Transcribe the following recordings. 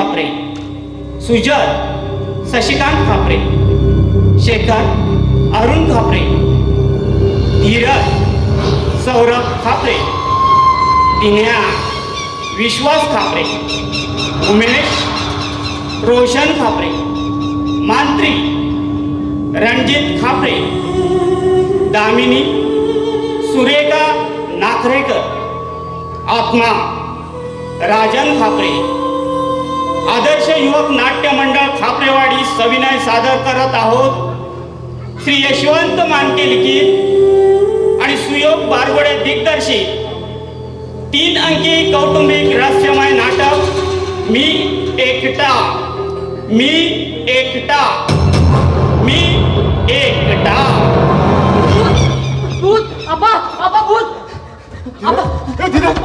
खापरे, सुजल शशिकांत खापरे, शेखर अरुण खापरे, धीरज सौरभ खापरे, दिन्या विश्वास खापरे, उमेश रोशन खापरे, मांत्री रणजित खापरे, दामिनी सुरेखा नाखरेकर, आत्मा राजन खापरे. आदर्श युवक नाट्य मंडळ खापरेवाडी सविनय सादर करत आहोत श्री यशवंत मानके लिखित आणि सुयोग बारगोडे दिग्दर्शित 3 अंकी कौटुंबिक रहस्यमय नाटक मी एकटा मी एकटा मी एकटा. भूत आबा आबा भूत आबा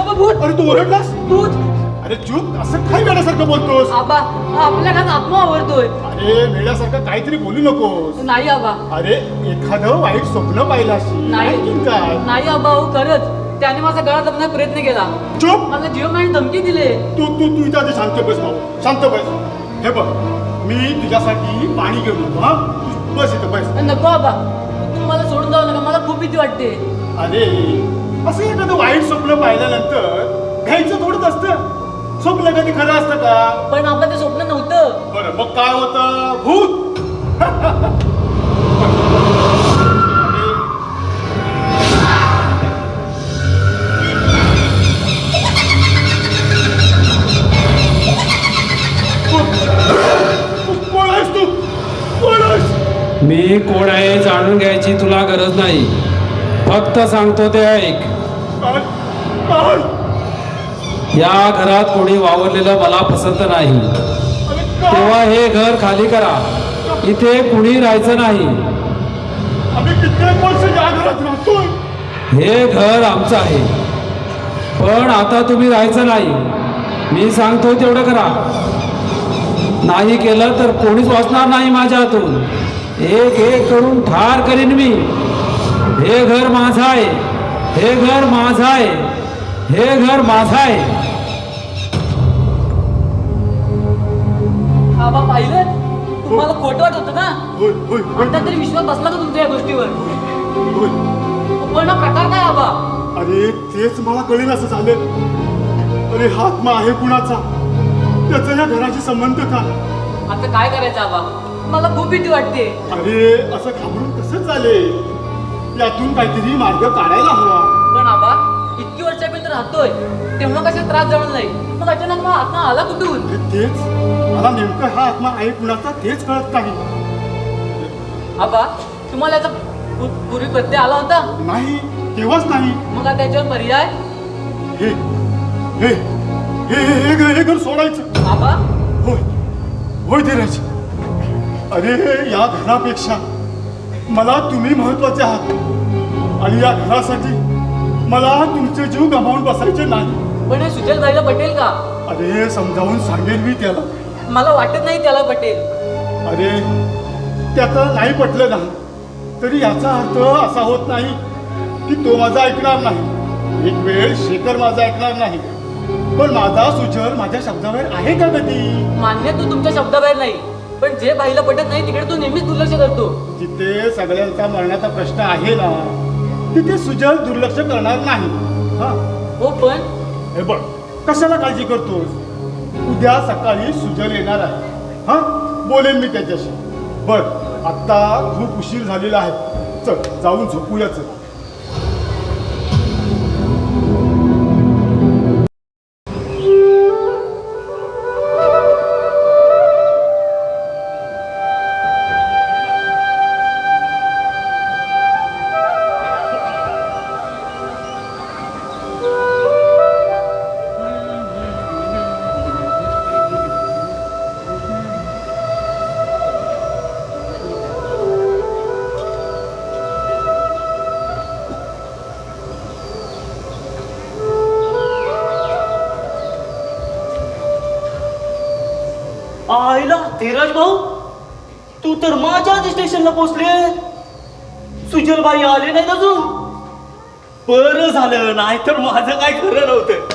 आबा भूत. अरे तू ओरडलास? भूत. अरे चूप, असं काय वेड्यासारखं बोलतोस? आबा आपल्या घरात आत्मा आवरतोय. अरे वेड्यासारखं काहीतरी बोलू नकोस. नाही आबा. अरे एखादं वाईट स्वप्न पाहिलं असेल. नाही काय? नाही आबा हो खरंच त्याने माझा गळा दाबण्याचा प्रयत्न केला. चूप. मला जीव मारून धमकी दिले. तू तू तू इथं आधी शांत बस भाऊ, शांत बस. हे बघ, मी तुझ्यासाठी पाणी घेऊन येतो. हा तू बस इथं बस. नको आबा तुम्ही मला सोडून जाऊ नका, मला खूप भीती वाटते. अरे असं एखादं वाईट स्वप्न पाहिल्यानंतर घ्यायचं थोडंच असतं. स्वप्न कधी खरं असतं का? पण आपलं ते स्वप्न नव्हतं. बरं मग काय होतं? भूत. कोण आहेस तू? कोण आहेस? मी कोण आहे जाणून घ्यायची तुला गरज नाही, फक्त सांगतो ते ऐक. काय? काय? या घरात कोणी वावरलेलं मला पसंत नाही, अरे काय? तेव्हा हे घर खाली करा. इथे कुणी राहायचं नाही. आम्ही कित्येक वर्ष या घरात राहतोय. हे घर आमचं आहे, पण आता तुम्ही राहायचं नाही. मी सांगतो तेवढं करा. नाही केलं तर कोणीच वाचणार नाही माझ्या हातून. एक एक करून ठार करीन मी. हे घर माझं आहे, हे घर माझं आहे, हे घर माझं आहे. आबा पाहिलं तुम्हाला खोटं वाटत होतं ना. होय होय होय आता तरी विश्वास बसला का तुमच्या या गोष्टीवर. होय. पण हा प्रकार काय आबा. अरे तेच मला कळेल असं झालं. अरे हा आत्मा आहे कुणाचा? त्याचा या घराशी संबंध का? आता काय करायचं आबा, मला खूप भीती वाटते. अरे असं घाबरून कसं चालेल? यातून काहीतरी मार्ग काढायला हवा. पण आबा इतकी वर्षापर्यंत राहतोय तेव्हा कशा त्रास जाणवला नाही, मग अचानक मला आत्मा आला कुठून. अरे तेच मला नेमकं हा आत्मा आहे कुणाचा तेच कळत नाही. आबा तुम्हाला याचा पूर्वी प्रत्यय आला होता? नाही, तेव्हाच नाही. मग आता त्याच्यावर पर्याय. हे हे हे हे हे घर सोडायचं. आबा होय होय धीरज. अरे या घरापेक्षा मला तुम्ही महत्वाचे आहात आणि या घरासाठी मला तुमचे जीव गमावून बसायचे नाही. पण हे सुजल भाईला पटेल का? अरे समजावून सांगेल मी त्याला. मला वाटत नाही त्याला पटेल. अरे त्याचं नाही पटलं नाही तरी याचा अर्थ असा होत नाही की तो माझा ऐकणार नाही. एक वेळ शेखर माझा ऐकणार नाही, पण माझा सुजल माझ्या शब्दावर आहे का कधी? मान्य तू तुमच्या शब्दाबाहेर नाही, पण जे भाईला पटत नाही तिकडे तू नेहमीच दुर्लक्ष करतो. जिथे सगळ्यांचा मरणाचा प्रश्न आहे ना तिथे सुजल दुर्लक्ष करणार नाही. हा हो पण हे बघ, कशाला काळजी करतोस? उद्या सकाळी सुजल येणार आहे. हा बोलेन मी त्याच्याशी. बर आत्ता खूप उशीर झालेला आहे, चल जाऊन झोपूया. चल. आईला धीरज भाऊ, तू तर माझ्याच स्टेशनला पोहोचले. सुजलबाई आले नाहीत अजून. बरं झालं, नाही तर माझं काय खरं नव्हतं.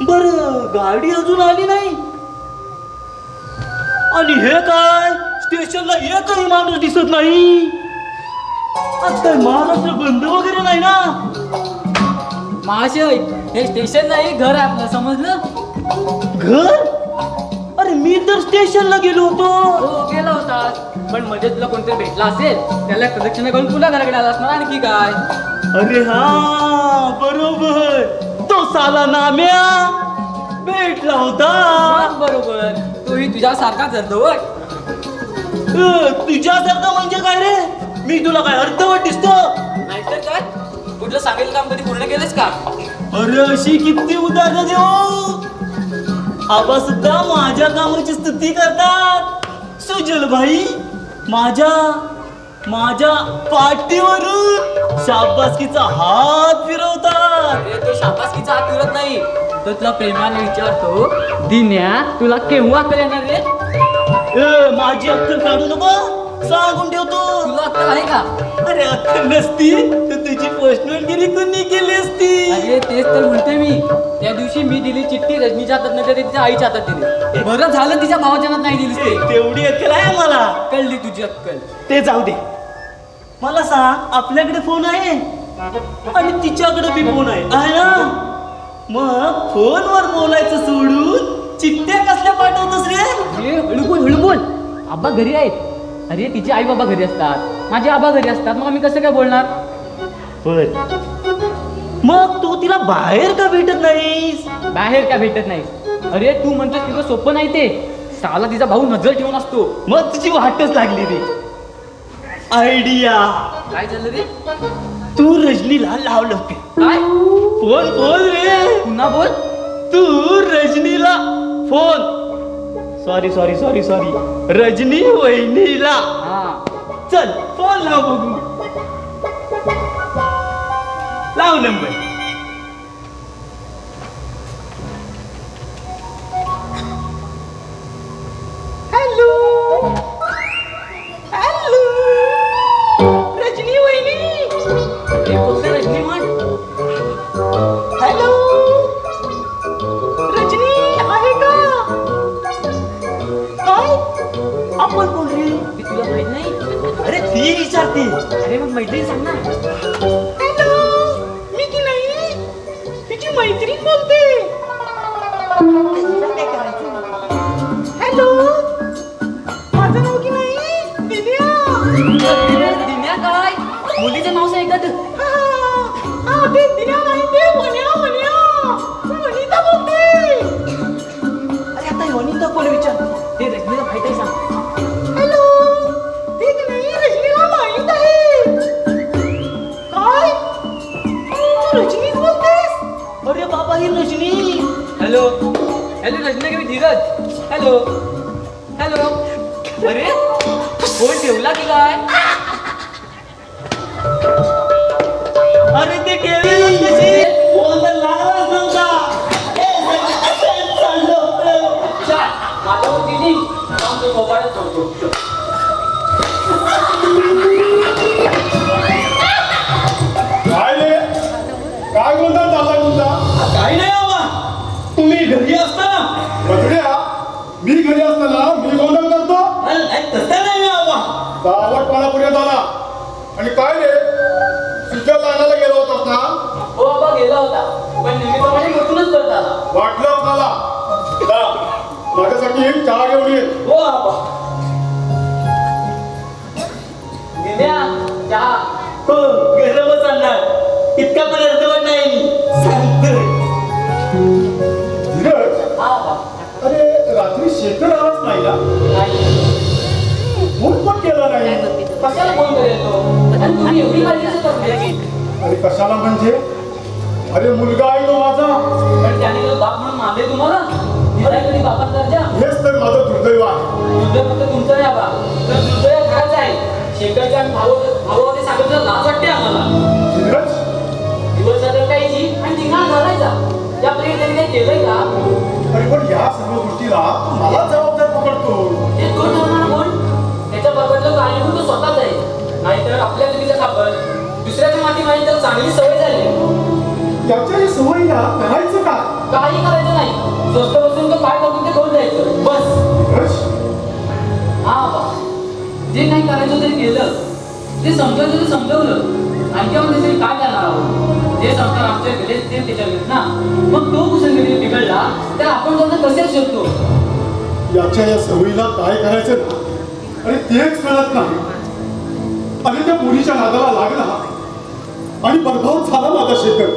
बर गाडी अजून आली नाही. आणि हे काय स्टेशनला एकही माणूस दिसत नाही. आज काय महाराष्ट्र बंद वगैरे नाही ना? महाशय हे स्टेशन नाही घर आहे आपलं, समजलं? घर? अरे मी तर स्टेशनला गेलो होतो. हो गेला होता, पण मध्ये तुला कोणतरी भेटला असेल, त्याला प्रदक्षिणा करून पुन्हा घराकडे आला असणार. आणखी काय? अरे हा बरोबर, तो साला नाम्या भेटला होता. बरोबर, तोही तुझ्या सारखा अर्धवट. तुझ्यासारखं म्हणजे काय रे? मी तुला काय अर्धवट दिसतो? नाहीतर काय, कुठलं सांगितलं काम कधी पूर्ण केलंच का? अरे अशी किती उदाहरणं देऊ. आबा सुद्धा माझ्या कामाची स्तुती करतात. सुजल भाई माझ्या पाठीवरून शाबासकीचा हात फिरवतात. अरे तो शाबासकीचा हात फिरत नाही, तर तुला प्रेमाने विचारतो, दिन्या तुला केव्हा अक्कल येणार रे? माझी अक्कल काढू नको, सांगून ठेवतो. तुला अक्कल आहे का? अरे अक्कल नसती तर तुझी पर्सनलगिरी कोणी केली असती. अरे तेच तर म्हणते मी. त्या दिवशी मी दिली चिठ्ठी रजनीच्या हातात नाही, तिच्या आईच्या हातात दिली. बरं झालं तिच्या भावाच्या हातात नाही दिलीस ते. तेवढी अक्कल आहे मला. कळली तुझी अक्कल. ते जाऊ दे, मला सांग, आपल्याकडे फोन आहे आणि तिच्याकडे बी फोन आहे ना? मग फोनवर बोलायचं सोडून चिठ्ठ्या कसल्या पाठवतोस रे? अरे हळू बोल. आबा घरी आहेत. अरे तिचे आई बाबा घरी असतात, माझे आबा घरी असतात, मग आम्ही कसं काय बोलणार? बर, मग तू तिला बाहेर का भेटत नाहीस? बाहेर का भेटत नाही? अरे तू म्हणतोस तिथं सोपं नाही ते. साला तिचा भाऊ नजर ठेवून असतो. मग तुझी वाटच लागली रे. आयडिया, काय झालं रे? तू रजनीला लावलं ते काय? फोन फोन रे. पुन्हा बोल. तू रजनीला फोन, सॉरी रजनी वहिनीला. हा, चल फोन लाव बघू. लाव नंबर. हॅलो रजनी वहिनी. ते फक्त रजनी म्हण. हॅलो रजनी आहे का? काय आपण कोण रे? ती तुला माहित नाही? अरे ती विचारते. अरे मग मैत्रीण सांग ना. हॅलो, मी ती नाही, तिची मैत्रीण बोलते. हॅलो, माझं नाव की नाही दिव्या. दिन्या काय? मुलीचं नाव सांग एकदा. ते दिव्या नाही, ते वनिता बोलते. अरे आता वनिता कोण विचार? ते रजनीला माहित आहे सांग. हॅलो, ते की नाही रजनीला माहित आहे. काय तू रजनीच बोलतेस? अरे बाबा ही रजनी. हॅलो रजनी का मी धीरज. हॅलो. अरे फोन ठेवला की काय? अरे ते केलं कशी? फोन तर लागलाच नव्हता. चाललं होतं. माझ्यावर दिली आमचं मोबाईलच ठेवतो. काय रे, काय गोंधळ चाललाय तुमचा? काही नाही बाबा, तुम्ही घरी असता. बदड्या, मी घरी असताना मी गोंधळ करतो? तसं नाही बाबा. गावात पुढे झाला. आणि काय रे, तुझ्या लग्नाला गेलो होतास ना? हो बाबा गेला होता, पण नेहमीप्रमाणे मोठूनच करत आला. वाटलं मला. जा, माझ्यासाठी एक चहा घेऊन ये. हो बाबा. दिन्या चहा. हो गरमच आणणार, इतका पण अर्धवट नाही मी सांगतोय. धीरज, हा बाबा. अरे रात्री शेखर आलाच नाही ना? नाही. फोन पण केला नाही. कशाला फोन करेल तो? आणि तुम्ही एवढी काळजी कसं करताय? अरे कशाला म्हणजे? अरे मुलगा आहे तो माझा. पण त्याने तो बाप म्हणून मानले तुम्हाला? दिलाय कधी बापाचा दर्जा? हेच तर माझं दुर्दैव आहे. दुर्दैव फक्त तुमचं नाही बाबा, तर दुर्दैव खरंच आहे. शेखरच्या भावामध्ये सांगितलं लाज वाटते आम्हाला. धीरज, दिवस जायची आणि धिंगाणा घालायचा. त्यापैकी त्यांनी काही केलंय का? अरे पण या सर्व गोष्टीला मला जबाबदार पकडतो. ते तो ठरवणार कोण? त्याच्या बरोबरचं कारणीभूत तो स्वतःच आहे. नाहीतर आपल्या मुलीचा खापर दुसऱ्याच्या माती माहिती त्याला चांगली सवय झाली. त्याच्या या सवयीला करायचं काय? काही करायचं नाही, स्वस्त बसून तो काय करतो ते करून द्यायचं बस. धीरज, हा बा जे काही करायचं ते केलं, ते समजायचं ते समजवलं. आणखी आपण त्यासाठी काय करणार आहोत? जे संस्कार आमच्या गेले ते त्याच्या गेले ना. मग तो कुसंगती बिघडला तर आपण त्यांना कसे शोधतो? याच्या या सवयीला काय करायचं ना? अरे तेच कळत नाही. आणि त्या मुलीच्या नादाला लागला आणि बरबाद झाला माझा शेखर.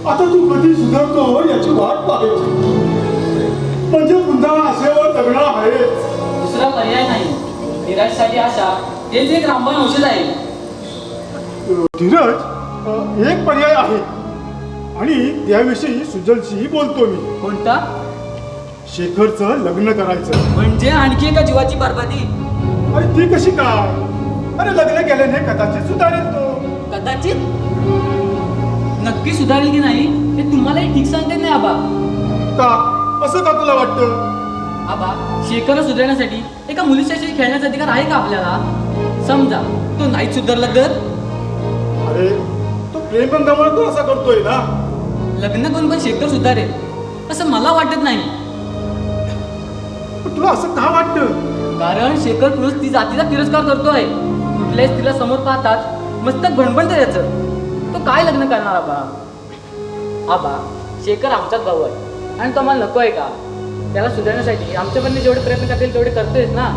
आता तू कधी सुधारतो याची वाट पाहायची, म्हणजे पुन्हा आशेवर जगणार आहे. दुसरा पर्याय नाही. निराशेसाठी आशा हेच एक रामबाण औषध आहे. धीरज, एक पर्याय आहे आणि त्याविषयी सुजलशी बोलतो मी. कोणता? शेखरचं लग्न करायचं. म्हणजे आणखी एका जीवाची बरबादी. अरे ती कशी काय? अरे लग्न केल्याने कदाचित सुधारेल तो. कदाचित नक्की सुधारेल की नाही हे तुम्हालाही ठीक सांगता येत नाही आबा. का असं का तुला वाटतं? आबा शेखर सुधारण्यासाठी एका मुलीच्याशी खेळण्याचा अधिकार आहे का आपल्याला? समजा तो नाही सुधारला तर अरे तो प्रेमबंधामुळे तो असा करतोय ना. लग्न करून पण शेखर सुधारेल असं मला वाटत नाही. पण तुला असं का वाटतं? कारण शेखर पुरुष ती जातीचा तिरस्कार करतोय. कुठल्याच तिला समोर पाहतात मस्तक भणभणतं त्याचं. तो काय लग्न करणार आबा? आबा शेखर आमचाच भाऊ आहे आणि तो आम्हाला नको आहे का? त्याला सुधारण्यासाठी आमच्याकडनं जेवढे प्रयत्न करतील तेवढे करतोयच ना.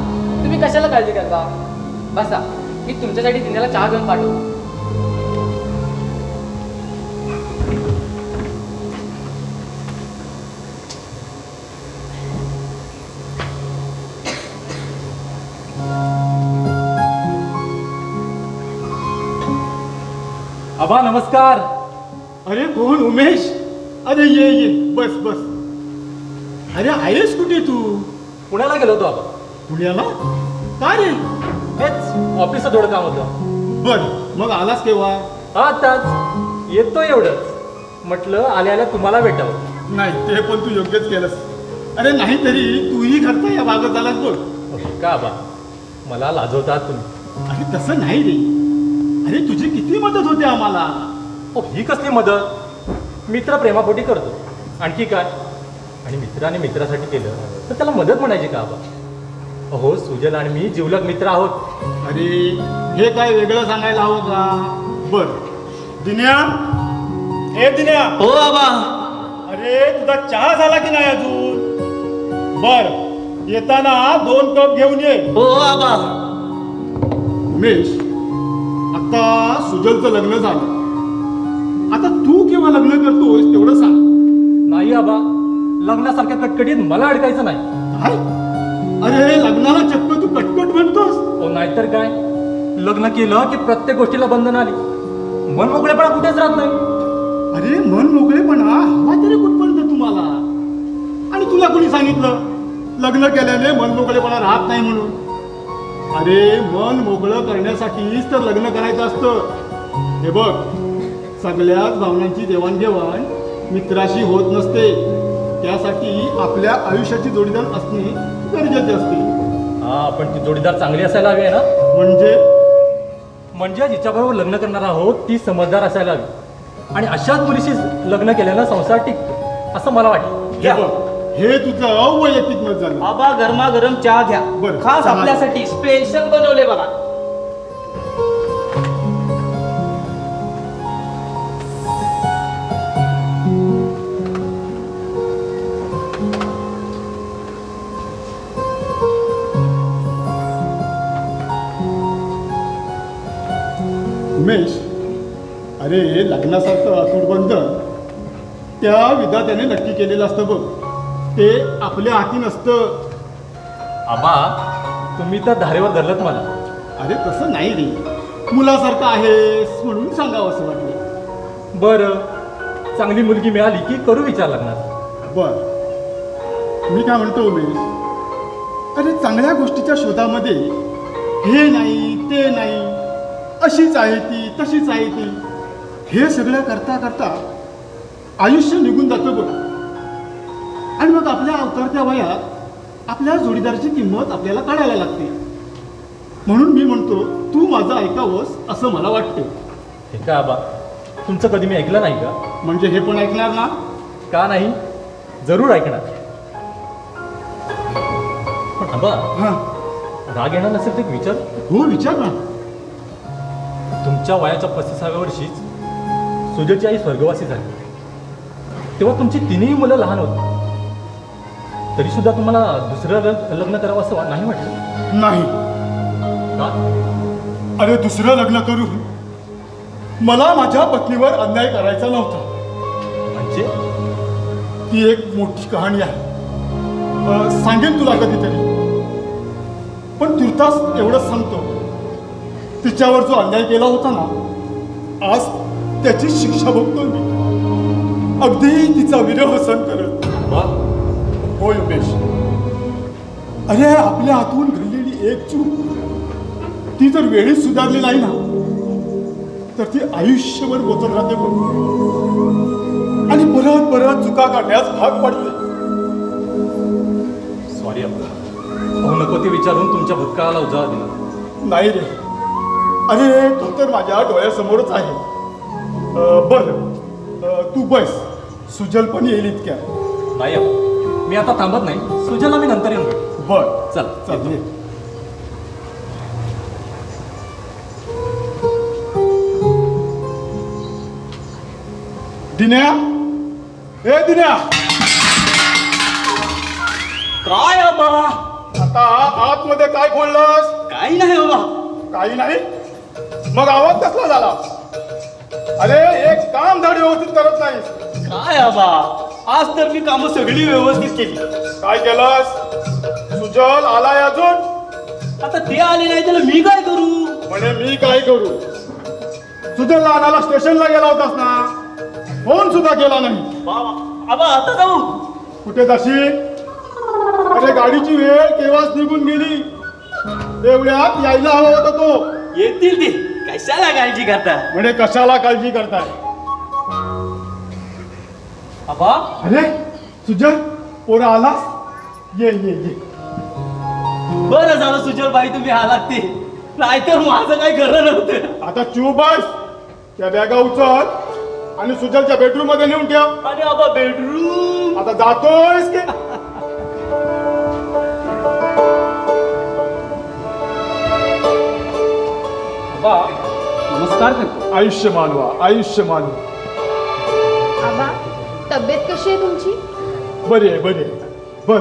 तुम्ही कशाला काळजी करता? बसा, मी तुमच्यासाठी दिनेला चहा घेऊन पाठवू. आबा नमस्कार. अरे कोण? उमेश? अरे ये ये, बस बस. अरे आहेस कुठे तू? पुण्याला गेलो होतो आबा. पुण्याला? का रे? हेच ऑफिसचं थोडं काम होतं. बर, मग आलास केव्हा? आताच येतो एवढंच. म्हटलं आल्याला तुम्हाला भेटावं. नाही, ते पण तू योग्यच केलंस. अरे नाहीतरी तूही घरचा या भागात झालास बोल. का आबा मला लाजवतात तुम्ही? अरे तसं नाही रे. अरे तुझी किती मदत होते आम्हाला. ही कसली मदत? मित्र प्रेमापोटी करतो, आणखी काय? आणि मित्राने मित्रासाठी केलं तर त्याला मदत म्हणायची का आबा? अहो सुजल आणि मी जिवलग मित्र आहोत. अरे हे काय वेगळं सांगायला हवं का? बर दिन्या, ए दिन्या. हो आबा. अरे तुझा चहा झाला की नाही अजून? बर, येताना 2 कप घेऊन ये. हो आबा. उमेश, आता सुजलचं लग्न झालं. आता तू केव्हा लग्न करतोस तेवढं सांग. नाही आबा, लग्नासारख्या कटकटीत मला अडकायचं नाही. काय? अरे लग्नाला चक्क तू कटकट म्हणतोस? हो नाहीतर काय. लग्न केलं की प्रत्येक गोष्टीला बंधन आली. मन मोकळेपणा कुठेच राहत नाही. अरे मन मोकळेपणा हवा तरी कुठपर्यंत तुम्हाला? आणि तुला कोणी सांगितलं लग्न केल्याने मन मोकळेपणा राहत नाही म्हणून? अरे मन मोकळं करण्यासाठीच तर लग्न करायचं असतं. हे बघ, सगळ्याच भावनांची देवाणघेवाण मित्राशी होत नसते. त्यासाठी आपल्या आयुष्याची जोडीदार असणे गरजेचे असते. हा, पण ती जोडीदार चांगली असायला हवी आहे ना. म्हणजे जिच्याबरोबर लग्न करणार आहोत ती समजदार असायला हवी. आणि अशाच मुलीशी लग्न केल्यानं संसार टिकतो असं मला वाटतं. हे बघ, हे तुझं वैयक्तिक मत झालं. आबा गरमागरम चहा घ्या. बरं, खास चहा. आपल्यासाठी स्पेशल बनवले बघा. उमेश, अरे लग्नासारखं अतूट बंधन त्या विधात्याने नक्की केलेलं असतं बघ. ते आपल्या हाती नसतं. आबा तुम्ही तर धारेवर धरलत मला. अरे तसं नाही रे, मुलासारखं आहेस म्हणून सांगावं असं वाटलं. बरं, चांगली मुलगी मिळाली की करू विचार लग्नात. बर, मी काय म्हणतो उमेश, अरे चांगल्या गोष्टीच्या शोधामध्ये हे नाही ते नाही, अशीच आहे ती तशीच आहे ती, हे सगळं करता करता आयुष्य निघून जातं बघ. आणि मग आपल्या अवतरत्या वयात आपल्या जोडीदाराची किंमत आपल्याला कळायला लागते. म्हणून मी म्हणतो तू माझं ऐकावंस असं मला वाटतं. हे का आबा, तुमचं कधी मी ऐकलं नाही का? म्हणजे हे पण ऐकणार ना? का नाही, जरूर ऐकणार. पण आबा हां राग येणार नसेल तर एक विचार. हो विचार ना. तुमच्या वयाच्या 35व्या वर्षीच सुजयची आई स्वर्गवासी झाली. तेव्हा तुमची तिन्ही मुलं लहान होती. तरी सुद्धा तुम्हाला दुसरं लग्न करावं असं नाही वाटलं नाही. का? अरे दुसरं लग्न करून मला माझ्या पत्नीवर अन्याय करायचा नव्हता. म्हणजे ती एक मोठी कहाणी आहे. सांगेन तुला कधीतरी. पण तुर्तास एवढंच सांगतो, तिच्यावर जो अन्याय केला होता ना, आज त्याची शिक्षा भोगतोय मी. अगदी तिचा विरह सहन करत. वा, हो योगेश. अरे आपल्या हातून घडलेली एक चूक ती जर वेळीच सुधारली नाही ना, तर ती आयुष्यभर बोचत राहते बघ. आणि परत परत चुका काढण्यास भाग पडते. सॉरी आबा. अहो नको ते विचारून तुमच्या भूतकाळाला उजाळा दिला. नाही रे. अरे तो तर माझ्या डोळ्यासमोरच आहे. बर तू बस. सुजल पण येईल इतक्या. नाही आबा, मी आता थांबत नाही. सुजलला मी नंतर येऊन भेटू. बर चल चल ये. दिन्या, ए दिन्या. काय आबा? आता आतमध्ये काय बोललास? काही नाही बाबा. काही नाही. मग आवाज कसला झाला? अरे एक काम धड व्यवस्थित करत नाहीस. काय आबा, आज तर मी कामं सगळी व्यवस्थित केली. काय केलंस? सुजल आलाय अजून? आता ते आले नाही त्याला मी काय करू? म्हणे मी काय करू? सुजलला आणायला स्टेशनला गेला होतास ना? फोन सुद्धा केला नाही. बाबा आबा आता जाऊ. कुठे जाशील? अरे गाडीची वेळ केव्हाच निघून गेली. एवढ्यात यायला हवा होता तो. येतील ते, कशाला काळजी करता? म्हणे कशाला काळजी करताय? आबा अरे सुजल, पोरा आलास? ये ये ये. बरं झालं सुजलबाई तुम्ही आलात ते, नाहीतर माझं काही खरं नव्हतं. आता चूप बस. त्या बॅगा उचल आणि सुजलच्या बेडरूम मध्ये नेऊन ठेव. आणि आबा बेडरूम. आता जातोयस की? नमस्कार करतो. आयुष्यमान व्हा, आयुष्यमान. आबा तब्येत कशी आहे तुमची? बरी आहे, बरी आहे. बर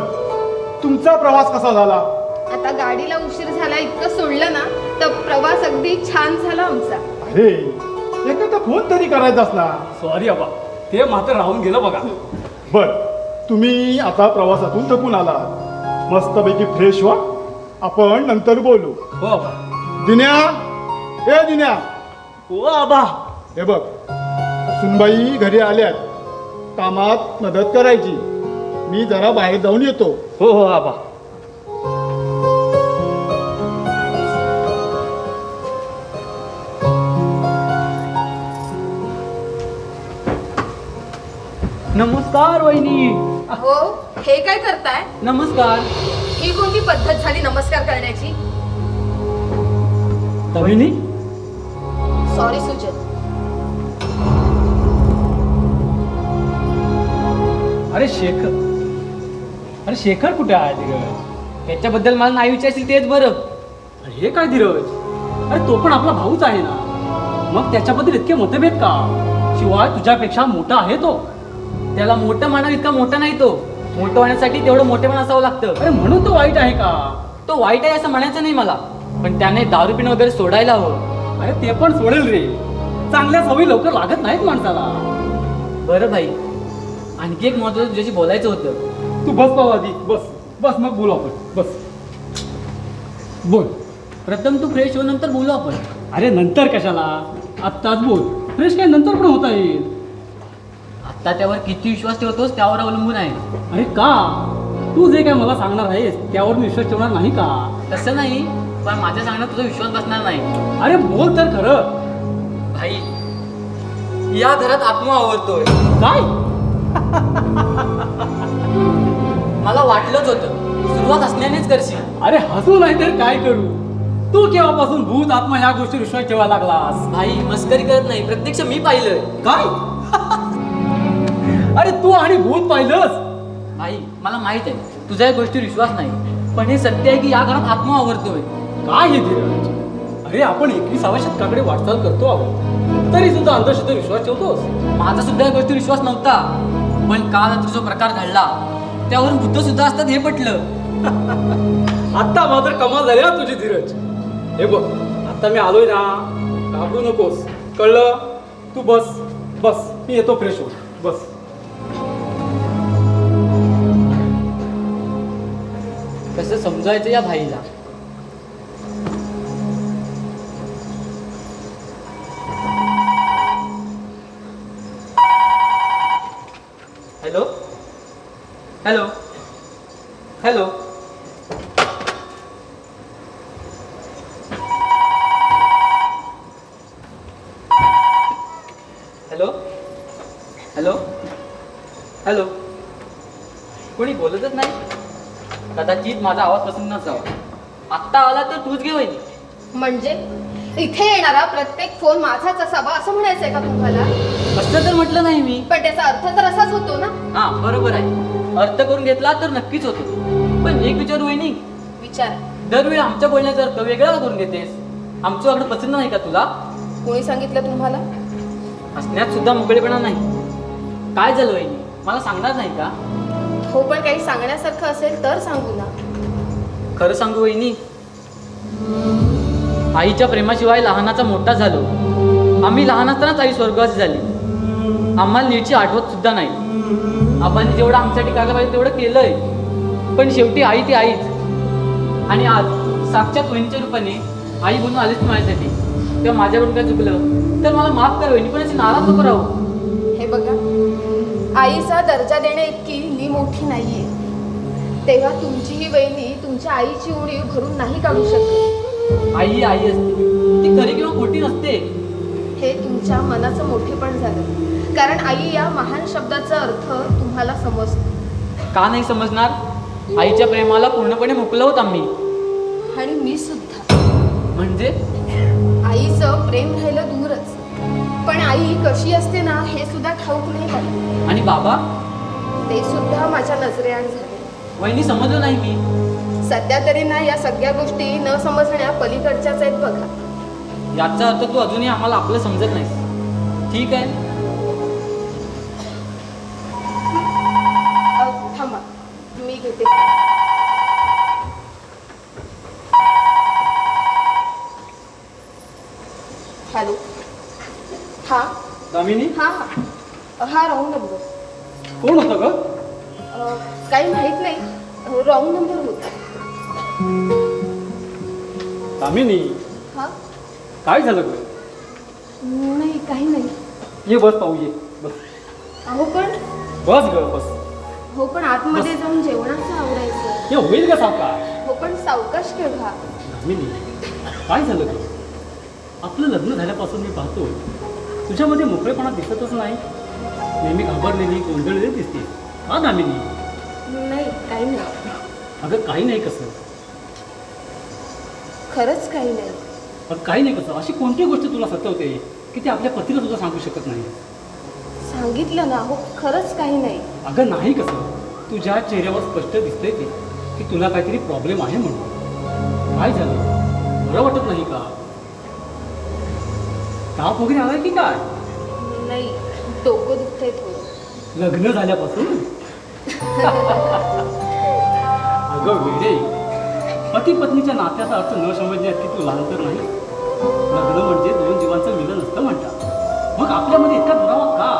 तुमचा प्रवास कसा झाला? आता गाडीला उशीर झाला इतकं सोडलं ना तर प्रवास अगदी छान झाला आमचा. अरे एखादा फोन तरी करायचाच ना. सॉरी आबा, ते मात्र राहून गेलं बघा. बर तुम्ही आता प्रवासातून थकून आला. मस्तपैकी फ्रेश व्हा. आपण नंतर बोलू. हो आबा. दिन्या, ए दिन्या. हो आबा. हे बघ, सुनबाई घरी आल्यात. कामात मदत करायची. मी जरा बाहेर जाऊन येतो. हो हो आबा. नमस्कार वहिनी. हो हे काय करताय? नमस्कार. ही कोणती पद्धत झाली नमस्कार करण्याची? वहिनी सॉरी सुजल. अरे शेखर कुठे आहे धीरज? त्याच्याबद्दल मला नाही विचारशील तेच बरं. अरे हे काय धीरज? अरे तो पण आपला भाऊच आहे ना. मग त्याच्याबद्दल इतके मतभेद का? शिवाय तुझ्यापेक्षा मोठा आहे तो. त्याला मोठं मानव इतका मोठा नाही तो. मोठं होण्यासाठी तेवढं मोठेपण असावं लागतं. अरे म्हणून तो वाईट आहे का? तो वाईट आहे असं म्हणायचं नाही मला, पण त्याने दारू पिणं वगैरे सोडायला हवं. अरे ते पण सोडेल रे. चांगल्या सवयी लवकर लागत नाहीत माणसाला. बरं भाई, आणखी एक महत्वाचं तुझ्याशी बोलायचं होतं. तू बस बाबा आधी. बस बस मग बोलू आपण. बस बोल. प्रथम तू फ्रेश हो, नंतर बोलू आपण. अरे नंतर कशाला? आत्ताच बोल. फ्रेश काय नंतर पण होता येईल. आता त्यावर किती विश्वास ठेवतोस त्यावर अवलंबून आहे. अरे का? तू जे काय मला सांगणार आहेस त्यावर मी विश्वास ठेवणार नाही का? तसं नाही, पण माझ्या सांगण्यात तुझा विश्वास बसणार नाही. अरे बोल तर खरं. भाई, या घरात आत्मा आवरतोय. काय? मला वाटलंच होतं सुरुवात असण्यानेच करशील. अरे हसू नाही तर काय करू? तू केव्हापासून भूत आत्मा ह्या गोष्टी विश्वास ठेवायला लागलास? भाई मस्करी करत नाही, प्रत्यक्ष मी पाहिलंय. काय? अरे तू आणि भूत पाहिलंस? भाई मला माहित आहे तुझ्या या गोष्टीवर विश्वास नाही, पण हे सत्य आहे की या घरात आत्मा आवरतोय. काय हे धीरज? अरे आपण 21व्या शतकाकडे वाटचाल करतो आहोत, तरी सुद्धा अंधश्रद्धेवर विश्वास ठेवतोस. माझा सुद्धा या गोष्टीवर विश्वास नव्हता, पण काल रात्री जो प्रकार घडला त्यावरून भूत सुद्धा असतात हे पटलं. आता मात्र कमाल झाली हा तुझी धीरज. हे बघ, आता मी आलोय ना, घाबरू नकोस, कळलं? तू बस बस, मी येतो फ्रेश हो. बस. कसं समजायचं या भाईला? Hello hello hello. Hello hello hello. कोणी बोलतच नाही. कदाचित माझा आवाज पसंत नसावा. आत्ता आला तर तूच घे वहिनी. म्हणजे इथे येणारा प्रत्येक फोन माझाच असावा असं म्हणायचंय का तुम्हाला? असं तर म्हटलं नाही मी. पण त्याचा अर्थ तर असाच होतो ना. हा बरोबर आहे. अर्थ करून घेतला तर नक्कीच होतो. पण एक विचार वहिनी, विचार. दरवेळी आमच्या बोलण्याचा अर्थ वेगळा का करून घेतेस? आमचं वागणं पसंत नाही का तुला? कोणी सांगितलं तुम्हाला? हसण्यात सुद्धा मोकळेपणा नाही. काय झालं वहिनी, मला सांगणार नाही का? हो, पण काही सांगण्यासारखं असेल तर सांगू ना. खरं सांगू वहिनी, आईच्या प्रेमाशिवाय लहानाचा मोठा झालो. आम्ही लहान असतानाच आई स्वर्गवासी झाली. आम्हाला नीटची आठवत सुद्धा नाही. आपण जेवढं आमच्यासाठी करायला पाहिजे तेवढं केलंय, पण शेवटी आई ती आईच. आणि आज साक्षात वहिनीच्या रूपाने आई बनून आलीच माझ्यासाठी. तेव्हा माझ्याकडून काय चुकलं तर मला माफ कर वहिनी, पण अशी नाराज नको राहू. हे बघा, आईचा दर्जा देणे इतकी मी मोठी नाहीये. तेव्हा तुमची ही वहिनी तुमच्या आईची उणीव भरून नाही काढू शकत. आई आई असते, ती खरी किंवा खोटी नसते. हे तुमच्या मनाचं मोठेपण झालं. कारण आई या महान शब्दाचा अर्थ तुम्हाला समजतो. का नाही समजणार? आईच्या प्रेमाला पूर्णपणे मुकलो होत आम्ही. आणि मी सुद्धा. म्हणजे आईचं प्रेम राहिलं दूरच, पण आई कशी असते ना हे सुद्धा ठाऊक नाही का? आणि बाबा? ते सुद्धा माझ्या नजरेआड झाले. वहिनी समजलो नाही मी. सध्या तरी ना या सगळ्या गोष्टी न समजण्या पलीकडच्याच आहेत बघा. याचा अर्थ तू अजूनही आम्हाला आपलं समजत नाही. ठीक आहे, थांबा, मी घेते. हॅलो. हा दामिनी, हा हा रॉंग नंबर. कोण होतं ग? काही माहित नाही, रॉंग नंबर होता. दामिनी, हा काय झालं ग? नाही, काही नाही. ये बस पाहू, ये बस. अहो पण बस ग बस. हो, पण आतमध्ये जाऊन जेवणाचं आवडायचं. हे होईल का सावकार? हो, पण सावकाश केव्हा? दामिनी, काय झालं ग? आपलं लग्न झाल्यापासून मी पाहतो तुझ्यामध्ये मोकळेपणा दिसतच नाही. नेहमी घाबरलेली, गोंधळलेली दिसते. हा दामिनी? नाही, काही नाही. अगं काही नाही कसं? खरंच काही नाही. अगं काही नाही कसं? अशी कोणती गोष्ट तुला सतवते की ती आपल्या पतीला सुद्धा सांगू शकत नाही? सांगितलं ना, हो खरंच काही नाही. अगं नाही कसं? तुझ्या चेहऱ्यावर स्पष्ट दिसतंय ते की तुला काहीतरी प्रॉब्लेम आहे म्हणून. काय झालं? बरं वाटत नाही का? ताप वगैरे आलाय की काय? नाही, डोकं दुखतंय थोडं. लग्न झाल्यापासून? अगं वेडे, पती पत्नीच्या नात्याचा अर्थ न समजण्यात की तू लहान तर नाही. लग्न म्हणजे दोन जीवांचं मिलन असतं म्हणतात. मग आपल्यामध्ये इतका दुरावा का?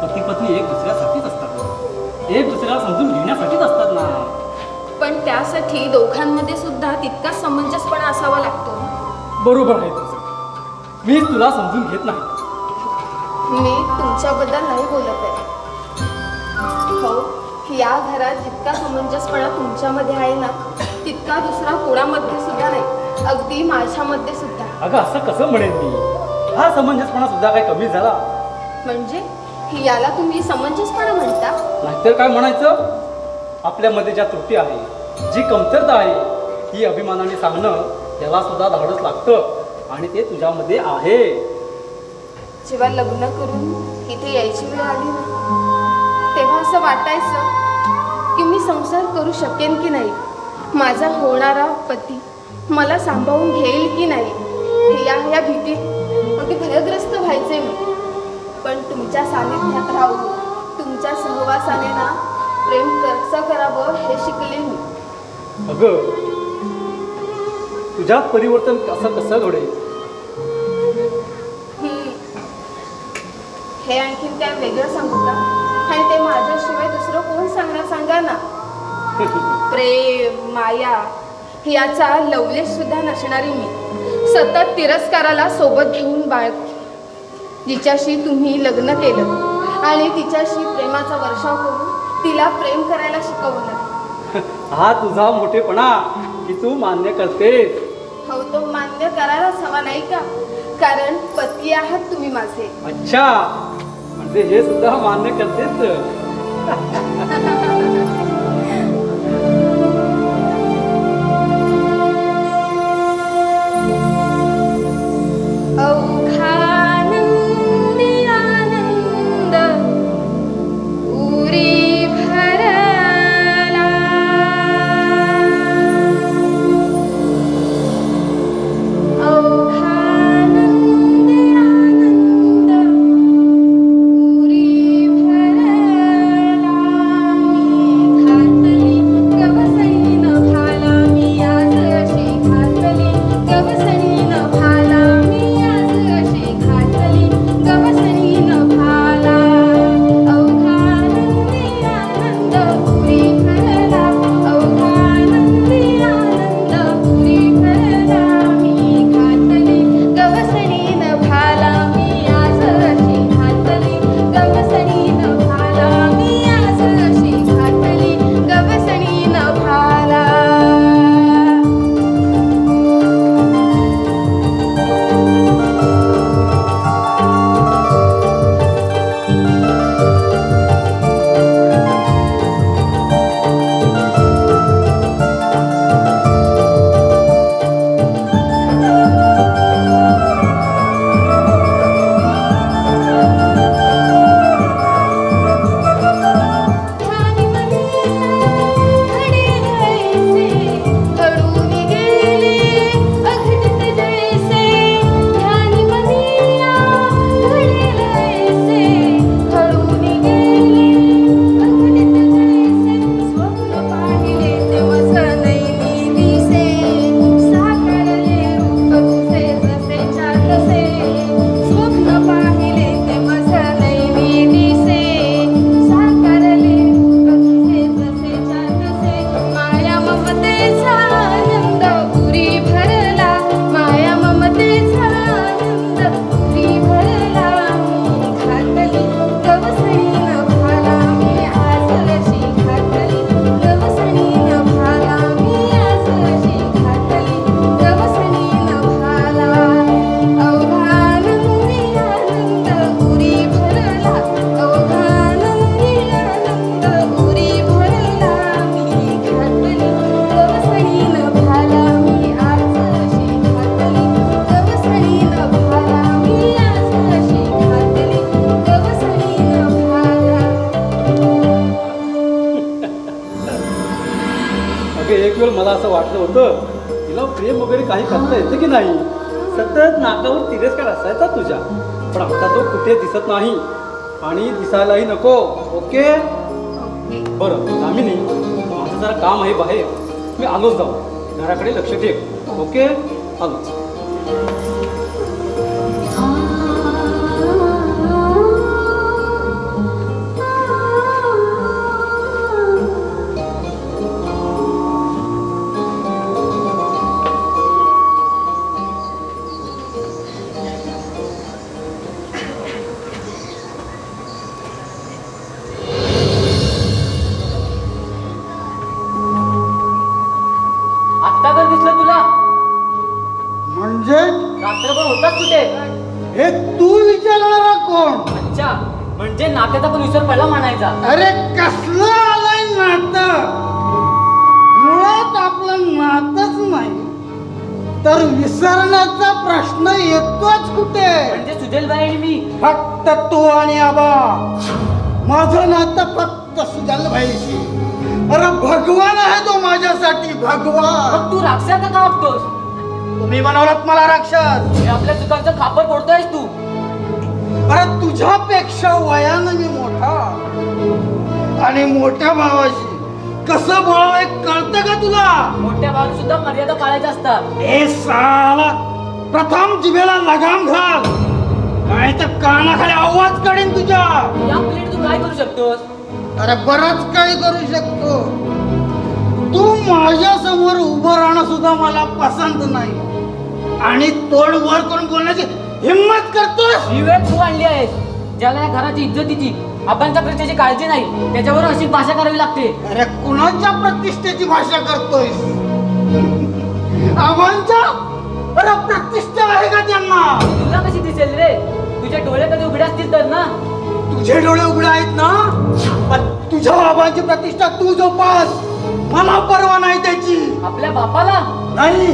पती पत्नी एक दुसऱ्यासाठीच असतात, एक दुसऱ्याला समजून घेण्यासाठीच असतात ना. पण त्यासाठी दोघांमध्ये सुद्धा तितकाच समंजसपणा असावा लागतो. बरोबर आहे तुझं. मीच तुला समजून घेत नाही. मी तुमच्याबद्दल नाही बोलत आहे. हो, या घरात जितका समंजसपणा तुमच्यामध्ये आहे ना, तितका दुसरा कोणामध्ये सुद्धा नाही. अगदी माझ्यामध्ये सुद्धा. अगं असं कसं म्हणेन मी? हा समंजसपणा सुद्धा काही कमी झाला? म्हणजे याला तुम्ही समंजसपणा म्हणता? नाहीतर काय म्हणायचं? आपल्यामध्ये ज्या त्रुटी आहे, जी कमतरता आहे, ही अभिमानाने सांगणं त्याला सुद्धा धाडस लागतं. आणि ते तुझ्यामध्ये आहे. जेव्हा लग्न करून इथे यायची वेळ आली ना, तेव्हा असं वाटायचं की मी संसार करू शकेन की नाही. माझा होणारा पती मला सांभाळून घेईल की नाही या भीतीत अगदी भयग्रस्त व्हायचे मी. पण तुमच्या सानिध्यात राहून तुमच्या सहवासाने ना प्रेम कसं करावं हे शिकले मी. अगं तुझ्यात परिवर्तन कसं घडेल? हे आणखीन काय वेगळं सांगू का? आणि ते माझ्याशिवाय दुसरं कोण सांगणार सांगा ना. प्रेम माया याचा लवलेश सुद्धा नसणारी मी सतत तिरस्काराला सोबत घेऊन बाळगते. जिच्याशी तुम्ही लग्न केलं आणि तिच्याशी प्रेमाचा वर्षाव करून तिला प्रेम करायला शिकवलं. हा तुझा मोठेपणा की तू मान्य करतेस. हो तो मान्य करायलाच हवा नाही का? कारण पती आहात तुम्ही माझे. अच्छा म्हणजे हे सुद्धा मान्य करतेस. औघानंदी आनंद उरी भरला. औघानंदी आनंद उरी भरला. मी घातली गवसणी न भाला मी आज अशी घातली गवसणी न भाला मी आज अशी घातली गवसणी न भाला. औघानंदी आनंद पुरी भरला. औघानंदी आनंद पुरी भरला. मी घातली गवसणी न भाला मी आज अशी घातली गवसणी न भाला मी आज अशी घातली गवसणी न भाला. ध्यानी मनीला घडेल ऐसे घडून गेले अघटित जैसे. ध्यानी मनीला घडेल ऐसे घडून गेले अघटित जैसे. स्वप्न पाहिले तेव्हाच नैनी दिसे साकारले रूप तुझे जसेच्या तसे. स्वप्न पाहिले तेव्हाच नैनी दिसे साकारले रूप तुझे जसेच्या तसे. माया ममतेचा आनंद पुरी भरला. माया ममतेचा आनंद पुरी भरला. मी घातली गवसणी न भाला मी आज अशी घातली गवसणी न भाला मी आज अशी घातली गवसणी न भाला. औघानंदी आनंद पुरी भरला. औघानंदी आनंद पुरी भरला. मी घातली गवसणी न भाला मी आज अशी घातली गवसणी न भाला मी आज अशी घातली गवसणी न भाला. अगं एक वेळ मला असं वाटलं होतं तिला प्रेम वगैरे काही करता येतं की नाही. सतत नाकावर तिरस्कार असायचा तुझ्या. पण आता तो कुठे दिसत नाही आणि दिसायलाही नको. ओके बरं दामिनी माझं जरा काम आहे बाहेर. मी आलोच जाऊ. घराकडे लक्ष ठेव. ओके आलोच. आत्ता तर दिसलं तुला? म्हणजे रात्रभर होताच कुठे? हे तू विचारणारा कोण? अच्छा म्हणजे नात्याचा पण विसर पडला म्हणायचा. अरे कसलं आलंय नातं? मुळात आपलं नातच नाही तर विसरण्याचा प्रश्न येतोच कुठे? म्हणजे सुजलबाई आणि मी. फक्त तू आणि आबा. माझं नातं फक्त सुजलबाईशी. अरे भगवान आहे तो माझ्यासाठी, भगवान. मग तू राक्षसाचा का वागतोस? तुम्ही बनवलात मला राक्षस. हे आपल्या चुकांचं खापर फोडतोयस तू. अरे तुझ्यापेक्षा वयानं मी मोठा, आणि मोठ्या भावाशी कसं बोलावं कळतं का तुला? मोठ्या भावाला सुद्धा मर्यादा पाळायच्या असतात. ए साला, प्रथम जिभेला लगाम घाल, नाही तर कानाखाली आवाज काढेन तुझ्या. या प्लेट तू काय करू शकतोस? अरे बरंच काही करू शकतो. तू माझ्या समोर उभं राहणं सुद्धा मला पसंत नाही, आणि तोंड वर करून बोलण्याची हिम्मत करतोस. ही वेळ तू आणली आहेस. ज्याला या घराची इज्जतीची, आबांच्या प्रतिष्ठेची काळजी नाही, त्याच्यावर अशी भाषा करावी लागते. अरे कुणाच्या प्रतिष्ठेची भाषा करतोयस? आव्हानच्या? अरे प्रतिष्ठा आहे का त्यांना? तुला कशी दिसेल रे? तुझे डोळे कधी उघडे असतील तर ना. तुझे डोळे उघडे आहेत ना, पण तुझ्या बाबांची प्रतिष्ठा तू जोपास, मला परवा नाही त्याची. आपल्या बापाला नाही,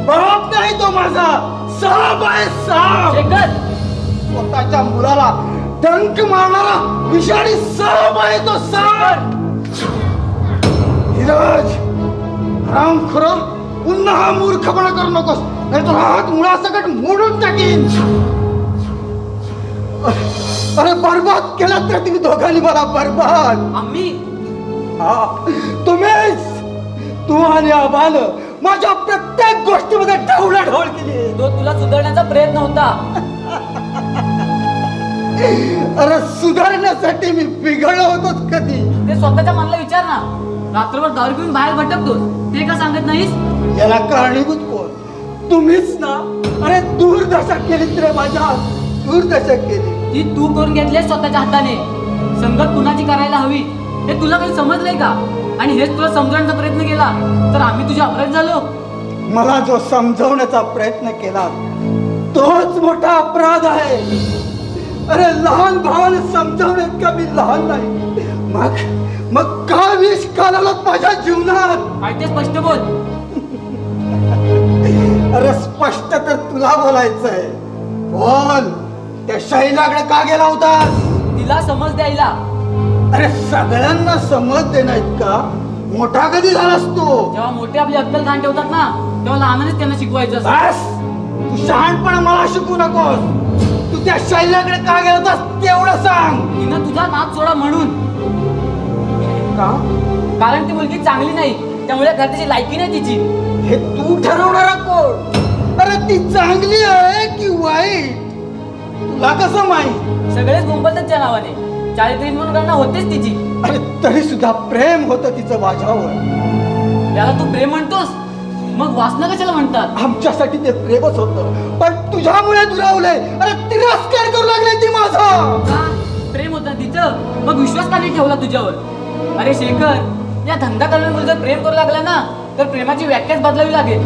बाप नाही तो माझा, साप आहे साप. शेखर, स्वतःच्या मुलाला डंक मारणारा विषारी साप आहे तो साप. धीरज, राम खरं पुन्हा हा मूर्खपणा करू नकोस, नाही तर हात मुळासकट मोडून टाकीन. अरे बर्बाद केला तर तुम्ही दोघांनी मला, बर्बाद. आम्ही हा, तुम्हीच. तू आणि आबाल माझ्या प्रत्येक गोष्टीमध्ये ढवळाढवळ केली. तो तुला सुधारण्याचा प्रयत्न होता. अरे सुधारण्यासाठी मी बिघडलो होतोच कधी? ते स्वतःच्या मनाला विचार ना. रात्रभर दारू पिऊन बाहेर भटकतोस, ते का सांगत नाहीस? याला कारणीभूत कोण? तुम्हीच ना. अरे दूरदशा केली रे माझ्या, दूरदशा केली. ती तू करून घेतली स्वतःच्या हाताने. संगत कुणाची करायला हवी हे तुला काही समजलंय का? आणि हेच तुला समजवण्याचा प्रयत्न केला तर आम्ही तुझे अपराध झालो. मला जो समजवण्याचा प्रयत्न केला तोच मोठा अपराध आहे. अरे लहान भावाला समजवण्यात का मी लहान नाही? मग का विष कालवलं माझ्या जीवनात? काय ते स्पष्ट बोल. अरे स्पष्ट तर तुला बोलायचं आहे. बोल, त्या शैलाकडे का गेला होतास? तिला समज द्यायला. अरे सगळ्यांना समज देण्यात का? मोठा कधी झालास तू? जेव्हा मोठे आपली अक्कल घाण ठेवतात ना, तेव्हा लहानानेच त्यांना शिकवायचं असतं. बस, तू शहाणपणा मला शिकू नकोस. तू त्या शैलाकडे का गेला होतास तेवढं सांग. तिनं तुझा नाद सोडा म्हणून. का? कारण ती मुलगी चांगली नाही, त्यामुळे घरची लायकी नाही तिची. हे तू ठरवणारा कोण? अरे ती चांगली आहे की वाईट तुला कसं माहित? सगळेच गुंपलतात त्या नावाने. चारित्र्यहीन म्हणून गणना होतेच तिची. अरे तरी सुद्धा प्रेम होतं तिचं माझ्यावर. त्याला तू प्रेम म्हणतोस, मग वासना कशाला म्हणतात? आमच्यासाठी ते प्रेमच होतं, पण तुझ्यामुळे दुरावले. अरे तिरस्कार करू लागले ती माझा. का? प्रेम होतं तिचं, मग विश्वास का नाही ठेवला तुझ्यावर? अरे शेखर, या धंदा करणाऱ्या मुली जर प्रेम करू लागला ना, तर प्रेमाची व्याख्याच बदलावी लागेल.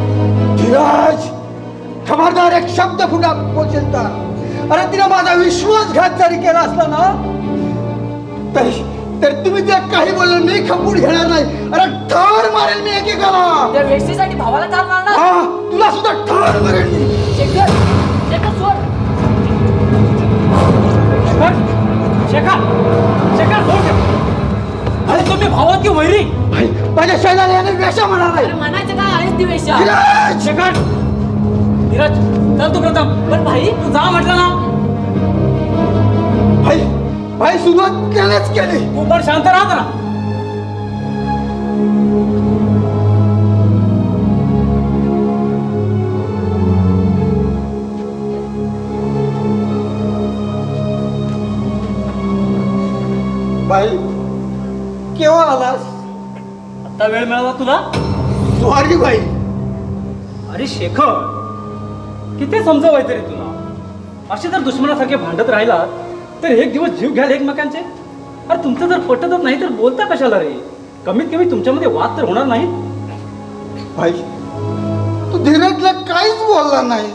धीरज, खबरदार, एक शब्द फुटा बोलशील तर. अरे तिला माझा विश्वासघात जरी केला असला ना, तर तुम्ही त्या काही बोललं मी खपून घेणार नाही. अरे ठार मारेल मी एकेकाला. त्या वेस्टीसाठी भावाला ठार मारणार? हा, तुला सुद्धा ठार मारेल मी. शेखर, शेखर सोड. शेखर, शेखर सोड. अरे तुम्ही भावात की वैरी? भाई, माझ्या शैलाला याने वेशा म्हणाला अरे म्हणायचं काय आहेस ती वेश्या? धीरज! शेखर, धीरज, चल तू प्रथम. पण भाई, तू जा म्हटलं ना. भाई सुरुवात त्यानेच केली. तू पण शांत राहा जरा. भाई केव्हा आलास? आता वेळ मिळाला तुला? सॉरी भाई. अरे शेखर, किती समजावायचं रे तुला? असे जर दुश्मनासारखे भांडत राहिला तर एक दिवस जीव घ्याल एकमेकांचे. अरे तुमचं जर पटतच नाही तर बोलता कशाला रे? कमीत कमी तुमच्यामध्ये वाद तर होणार नाही. भाई तू धीरजला काहीच बोलला नाही.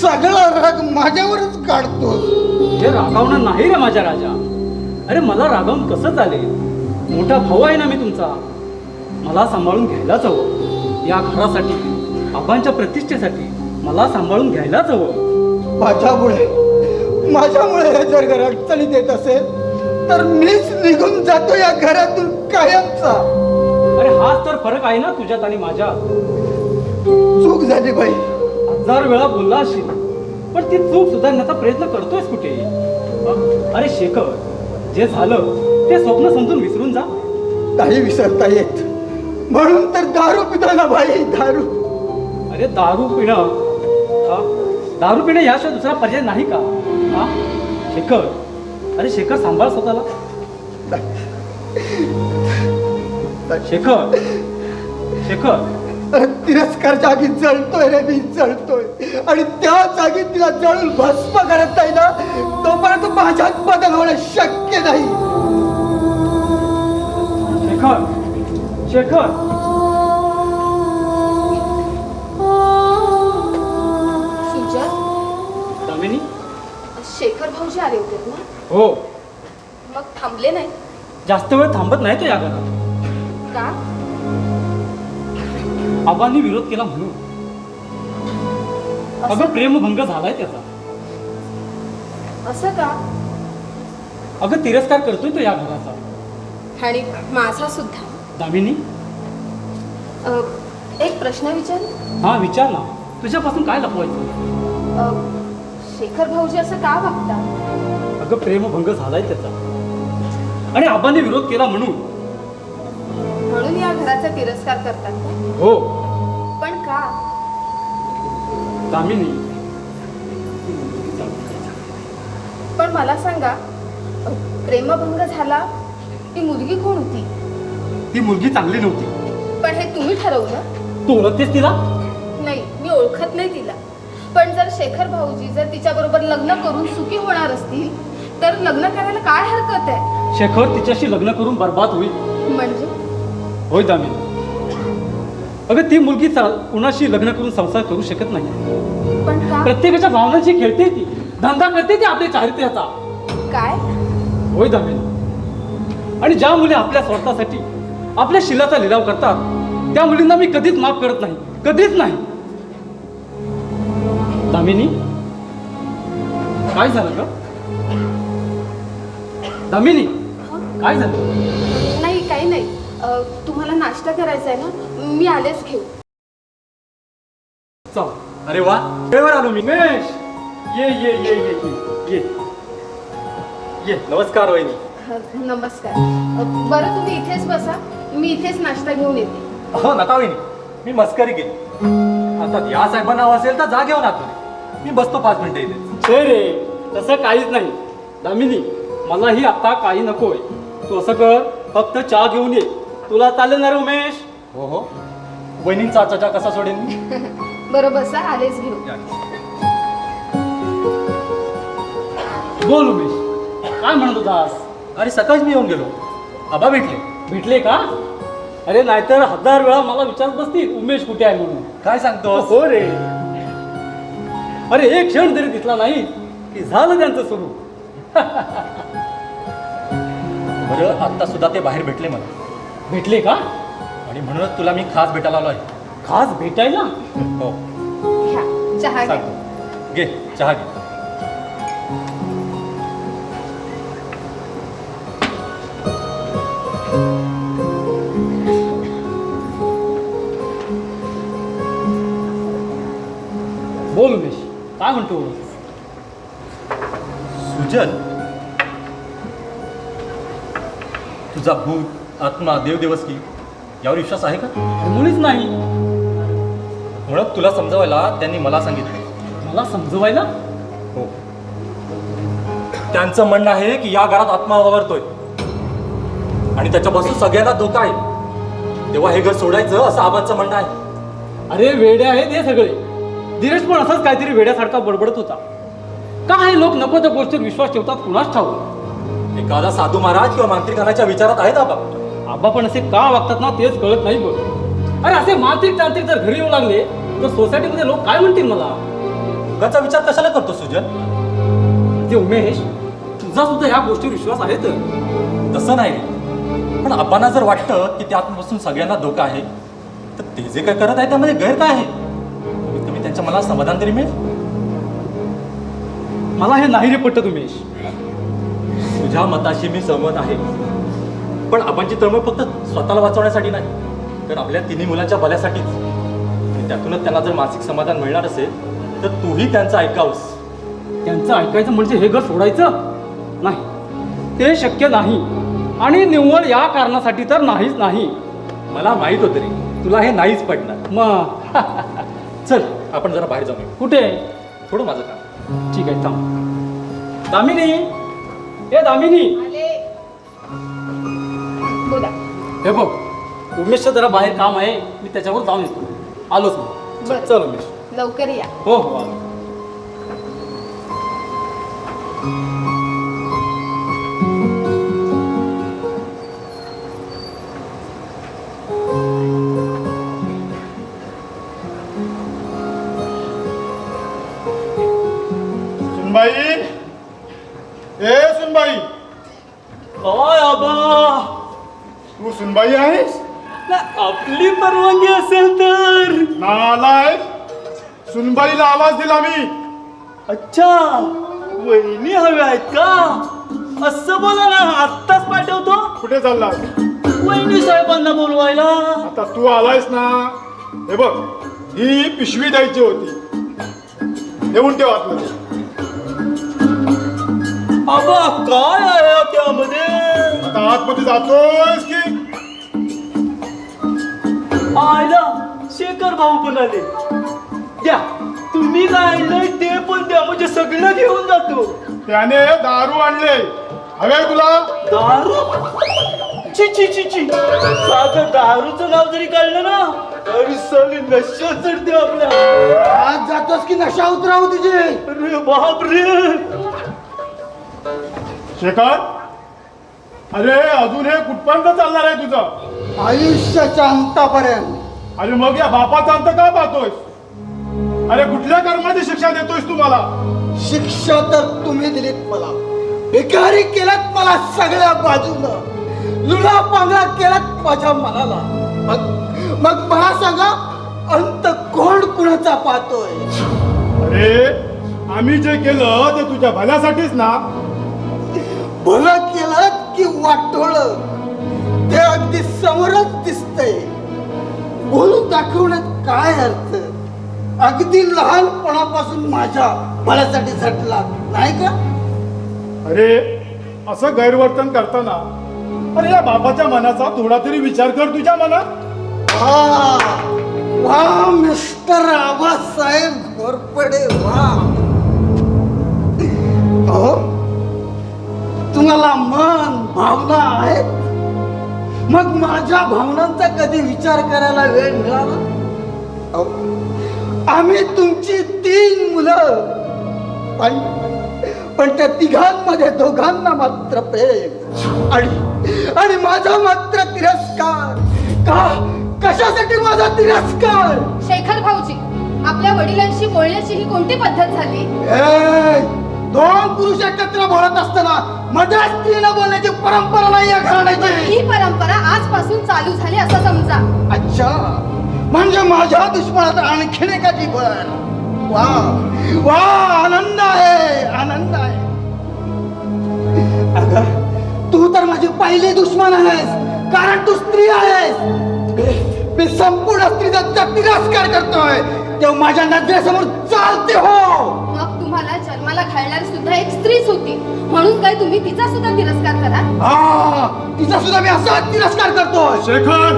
सगळा राग माझ्यावरच काढतो. हे रागावणं नाही रे माझ्या राजा. अरे मला रागावून कसं चालेल? मोठा भाऊ आहे ना मी तुमचा. मला सांभाळून घ्यायलाच हवं. या घरासाठी, आबांच्या प्रतिष्ठेसाठी मला सांभाळून घ्यायलाच हवं. माझ्यामुळे हे जर घर अडचणीत येत असेल तर मीच निघून जातो या घरातून. कायमचा. अरे हाच तर फरक आहे ना तुझ्यात आणि माझ्यात. चूक झाली बाई. 1000 वेळा बोलला असशील पण ती चूक सुधारण्याचा प्रयत्न करतोयस कुठे? अरे शेखर, जे झालं ते स्वप्न समजून विसरून जा. काही विसरता येत म्हणून तर दारू पितो ना बाई, दारू. अरे दारू पिणं याशिवाय दुसरा पर्याय नाही का? हा शेखर, अरे शेखर सांभाळ स्वतःला. शेखर शेखर तिरस्कार जागी जळतोय रे मी, जळतोय. आणि त्या जागी तिला जळून भस्म करत नाही ना तोपर्यंत माझ्यात बदल होणं शक्य नाही. शेखर शेखर सुजल, दामिनी. शेखर भाऊजी आले होते ना? हो, मग थांबले नाही जास्त वेळ थांबत नाही तो या घरात. का? आबांनी विरोध केला म्हणून. अगं प्रेमभंग झालाय त्याचा. असं का? अगं तिरस्कार करतोय तो या घराचा. आणि माझा सुद्धा. दामिनी. एक प्रश्न विचार. हा विचार ना, तुझ्यापासून काय लपवायचं? शेखर भाऊजी असं का वागतात? अगं प्रेमभंग झालाय त्याचा आणि आबांनी विरोध केला म्हणून. म्हणून या घराचा तिरस्कार करतात का? हो. पण का? दामिनी. पण मला सांगा, प्रेमभंग झाला ती मुलगी कोण होती? ती मुलगी चांगली नव्हती. पण हे तुम्ही ठरवलं? तू ओळखतेस तिला? नाही, मी ओळखत नाही तिला. पण जर शेखर भाऊजी जर तिच्याबरोबर लग्न करून सुखी होणार असतील तर लग्न करायला काय हरकत आहे? शेखर तिच्याशी लग्न करून बर्बाद होईल. म्हणजे? होय दामिनी. अगं ती मुलगी कुणाशी लग्न करून संसार करू शकत नाही. पण का? प्रत्येकाच्या भावनांशी खेळते ती, धंदा करते ती आपल्या चारित्र्याचा. काय? होय दामिनी. आणि ज्या मुली आपल्या स्वार्थासाठी आपल्या शिलाचा लिलाव करतात त्या मुलींना मी कधीच माफ करत नाही, कधीच नाही. दामिनी, काय झालं ग? दामिनी, काय झालं? नाही, काही नाही. तुम्हाला नाश्ता करायचा आहे ना? मी आलेच घेऊ. चल. अरे वा, वेळेवर आलो मी. उमेश, ये ये ये ये ये ये ये. नमस्कार वहिनी. नमस्कार. बरं तुम्ही इथेच बसा, मी इथेच नाश्ता घेऊन येते. हो नका वहिनी, मी मस्करी केली. आता या साहेबांना नाव असेल तर जा घेऊन आतो. मी बसतो 5 मिनिटं इथे. छे रे, तसं काहीच नाही. दामिनी, मलाही आता काही नकोय. तू असं कर, फक्त चहा घेऊन ये. तुला चालेल ना रे उमेश? हो हो, वहिनींचा चचा कसा सोडेन मी? बरं बसा, आलेच घेऊ. बोल उमेश, काय म्हणत होतास? अरे सकाळीच मी येऊन गेलो, आबा भेटले का? अरे नाहीतर 1000 वेळा मला विचारत बसतील उमेश कुठे आहे म्हणून. काय सांगतो? हो रे. अरे एक क्षण तरी दिसला नाही की झालं त्यांचं सुरू. बरं, आता सुद्धा ते बाहेर भेटले मला. भेटले का? आणि म्हणूनच तुला मी खास भेटायला आलो आहे. खास भेटायला? हो, घ्या चहा घ्या. सांगतो. घे चहा घे. बोल उमेश, काय म्हणतो? सुजल, तुझा भूत, आत्मा, देवदेवस्की यावर विश्वास आहे का? मुळीच नाही. मुळात तुला समजवायला त्यांनी मला सांगितलं. मला समजवायला? हो. त्यांचं म्हणणं आहे की या घरात आत्मा वावरतोय आणि त्याच्यापासून सगळ्यांना धोका आहे. तेव्हा हे घर सोडायचं असं आबांचं म्हणणं आहे. अरे वेडे आहेत हे सगळे. धीरज पण असंच काहीतरी वेड्यासारखा बडबडत होता. का हे लोक नको त्या गोष्टीवर विश्वास ठेवतात कुणाच ठाऊक. एखादा साधू महाराज किंवा मांत्रिकांच्या विचारात आहेत आबा. आबा पण असे का वागतात ना तेच कळत नाही बघ. अरे असे मांत्रिक तांत्रिक जर घरी येऊ लागले तर सोसायटीमध्ये लोक काय म्हणतील मला? उगाचा विचार कशाला करतो सुजल? ते उमेश, तुझा सुद्धा ह्या गोष्टीवर विश्वास आहे तर? तसं नाही, पण आबांना जर वाटतं की त्यापासून सगळ्यांना धोका आहे तर ते जे काय करत आहे त्यामध्ये गैर काय आहे? तुम्ही त्यांच्या मनाला समाधान तरी मिळेल. मला हे नाही रे पटत उमेश. तुझ्या मताशी मी सहमत आहे, पण आबांची तळमळ फक्त स्वतःला वाचवण्यासाठी नाही, तर आपल्या तिन्ही मुलांच्या भल्यासाठीच. आणि त्यातूनच त्यांना जर मानसिक समाधान मिळणार असेल तर तूही त्यांचं ऐकावंस. त्यांचं ऐकायचं म्हणजे हे घर सोडायचं नाही, ते शक्य नाही. आणि निव्वळ या कारणासाठी तर नाहीच नाही. मला माहीत होतं रे, तुला हे नाहीच पडणार. मग चल आपण जरा बाहेर जाऊन येऊ. कुठे? थोडं माझं काम. ठीक आहे, थांब. दामिनी, ए दामिनी, आले. बोला. हे बघ, उमेशचं जरा बाहेर काम आहे, मी त्याच्यावर जाऊन येतो. आलोच मग. बरं. चल उमेश. लवकर या. हो हो आलो. सुनबाई, ए सुनबाई, काय आबा? तू सुनबाई आहेस? आपली परवानगी असेल तर. नालाय, सुनबाईला आवाज दिला मी. अच्छा, वहिनी हव्या आहेत का? असं बोला ना, आत्ताच पाठवतो कुठे चालला? वहिनी साहेबांना बोलवायला. आता तू आलायस ना, हे बघ, ही पिशवी द्यायची होती, देऊन ठेव आतमध्ये. आबा काय आहे त्यामध्ये? आता आतमध्ये जातोयस की? आयला शेखर भाऊ पण आले. द्या, तुम्ही काय आणलंय ते पण द्या, म्हणजे सगळं घेऊन जातो. त्याने दारू आणले, हवे तुला? दारू? ची ची ची ची, साधं दारूचं नाव जरी काढलं ना तरी सगळी नशा चढते आपल्या. आज जातोस की नशा उतराव तुझे? अरे बापरे. शेखर, अरे अजून हे कुठपर्यंत चालणार आहे तुझं? आयुष्याच्या अंतापर्यंत. अरे मग या बापाचा अंत का पाहतोयस? अरे कुठल्या कर्माची शिक्षा देतोयस तू मला? शिक्षा तर तुम्ही दिलीत मला, भिकारी केलात मला सगळ्या बाजूनं, लुला पांगळा केलात माझ्या मनाला. मग मला सांगा, अंत कोण कुणाचा पाहतोय? अरे आम्ही जे केलं ते तुझ्या भल्यासाठीच ना. भलं केलं की वाटोळ ते अगदी समोरच दिसतंय. बोलून दाखवण्यात काय अर्थ? अगदी लहानपणापासून माझ्या भल्यासाठी झटला नाही का? अरे असं गैरवर्तन करताना अरे या बापाच्या मनाचा थोडा तरी विचार कर तुझ्या मनात. वा मिस्टर आबासाहेब घोरपडे, वा. अहो, तुम्हाला मन भावना आहेत, मग माझ्या भावनांचा कधी विचार करायला वेळ मिळाला? अहो, आम्ही तुमची 3 मुलं, पण त्या तिघांमध्ये दोघांना मात्र प्रेम आणि माझा मात्र तिरस्कार. का? कशासाठी माझा तिरस्कार? शेखर भाऊजी, आपल्या वडिलांशी बोलण्याची ही कोणती पद्धत झाली? दोन पुरुष एकत्र बोलत असताना मध्ये स्त्रीनं बोलण्याची परंपरा नाही या घराण्याची. ही परंपरा आजपासून चालू झाली असं समजा. अच्छा, म्हणजे माझ्या दुश्मनात आणखीन एकाची भर. वा वा, आनंद आहे, आनंद आहे. अगं, तू तर माझी पहिली दुश्मन आहेस, कारण तू स्त्री आहेस. मी संपूर्ण स्त्रीचा तिरस्कार करतोय, तेव्हा माझ्या नजरेसमोर चालते. हो, मग तुम्हाला जन्माला घालणारी सुद्धा एक स्त्रीच होती, म्हणून काय तुम्ही तिचा सुद्धा तिरस्कार करा? तिचा सुद्धा मी असा तिरस्कार करतोय. शेखर,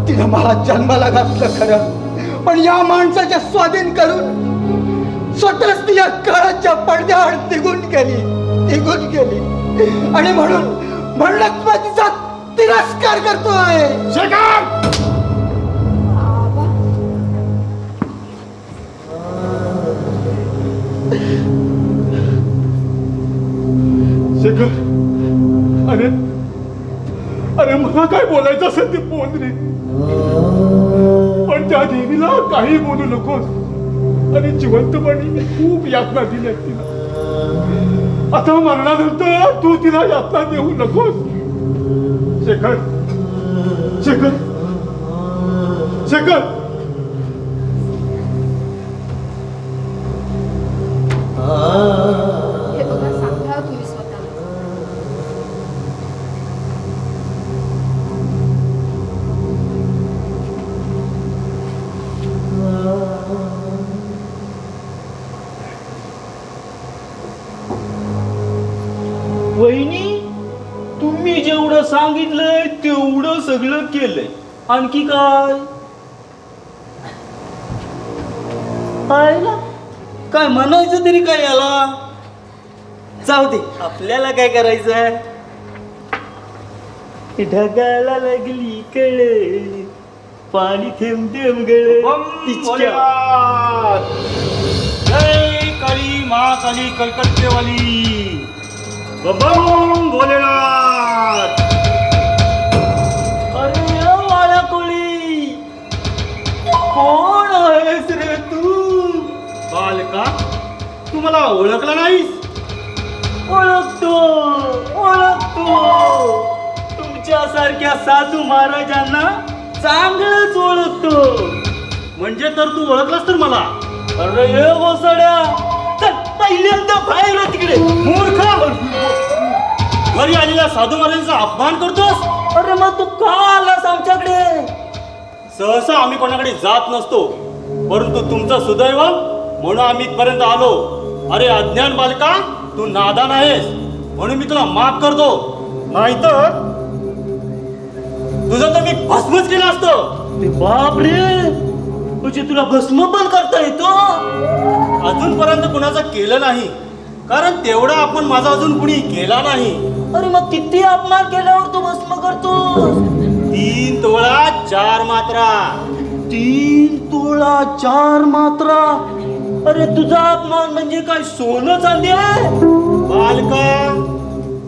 तिनं मला जन्माला घातलं खरं, पण या माणसाच्या स्वाधीन करून स्वतःच ती या काळाच्या पडद्याआड निघून गेली आणि म्हणूनच मी तिचा तिरस्कार करतोय. शेखर, शेखर, अरे अरे मला काय बोलायचं असेल ते बोल रे, पण त्या देवीला काही बोलू नकोस. आणि जिवंतपणी मी खूप यातना दिल्या तिला. आता मरणानंतर तू तिला यातना देऊ नकोस. शेखर, शेखर, शेखर, हे बघा, सांभाळा तुम्ही स्वतःला. सगळं केलंय, आणखी काय? काय म्हणायचं तरी काय याला? जाऊ दे, आपल्याला काय करायचंय? ढगाला लागली कळे, पाणी थेंब थेंब गळे. जय काली महाकाली कलकत्तेवाली, बम भोलेनाथ. अरे वाळ्या कोळी, कोण आहेस रे तू? बालका, तू मला ओळखला नाहीस? ओळखतो ओळखतो, तुमच्यासारख्या साधू महाराजांना चांगलंच ओळखतो. म्हणजे तर तू ओळखलास तर मला? अरे हे गोसाड्या, चल पहिल्यांदा बाहेर हो तिकडे. मूर्ख, घरी आलेल्या साधू महाराजांचा अपमान करतोस? अरे मग तू का आलास आमच्याकडे? सहसा आम्ही कोणाकडे जात नसतो, परंतु तुमचं सुदैव म्हणून आम्ही इथपर्यंत आलो. अरे अज्ञान बालका, तू नादान आहेस म्हणून मी तुला माफ करतो, नाहीतर तुझं तर मी भस्मच केलं असतं. ते बाप रे, म्हणजे तुला भस्म पण करता येतो? अजूनपर्यंत कुणाचं केलं नाही, कारण तेवढा आपण माझा अजून कुणी केला नाही. अरे मग किती अपमान केल्यावर तू भस्म करतो? 3 तोळा 4 मात्रा. 3 तोळा 4 मात्रा. अरे तुझा अपमान म्हणजे काय सोनं चांदी आहे? बालका,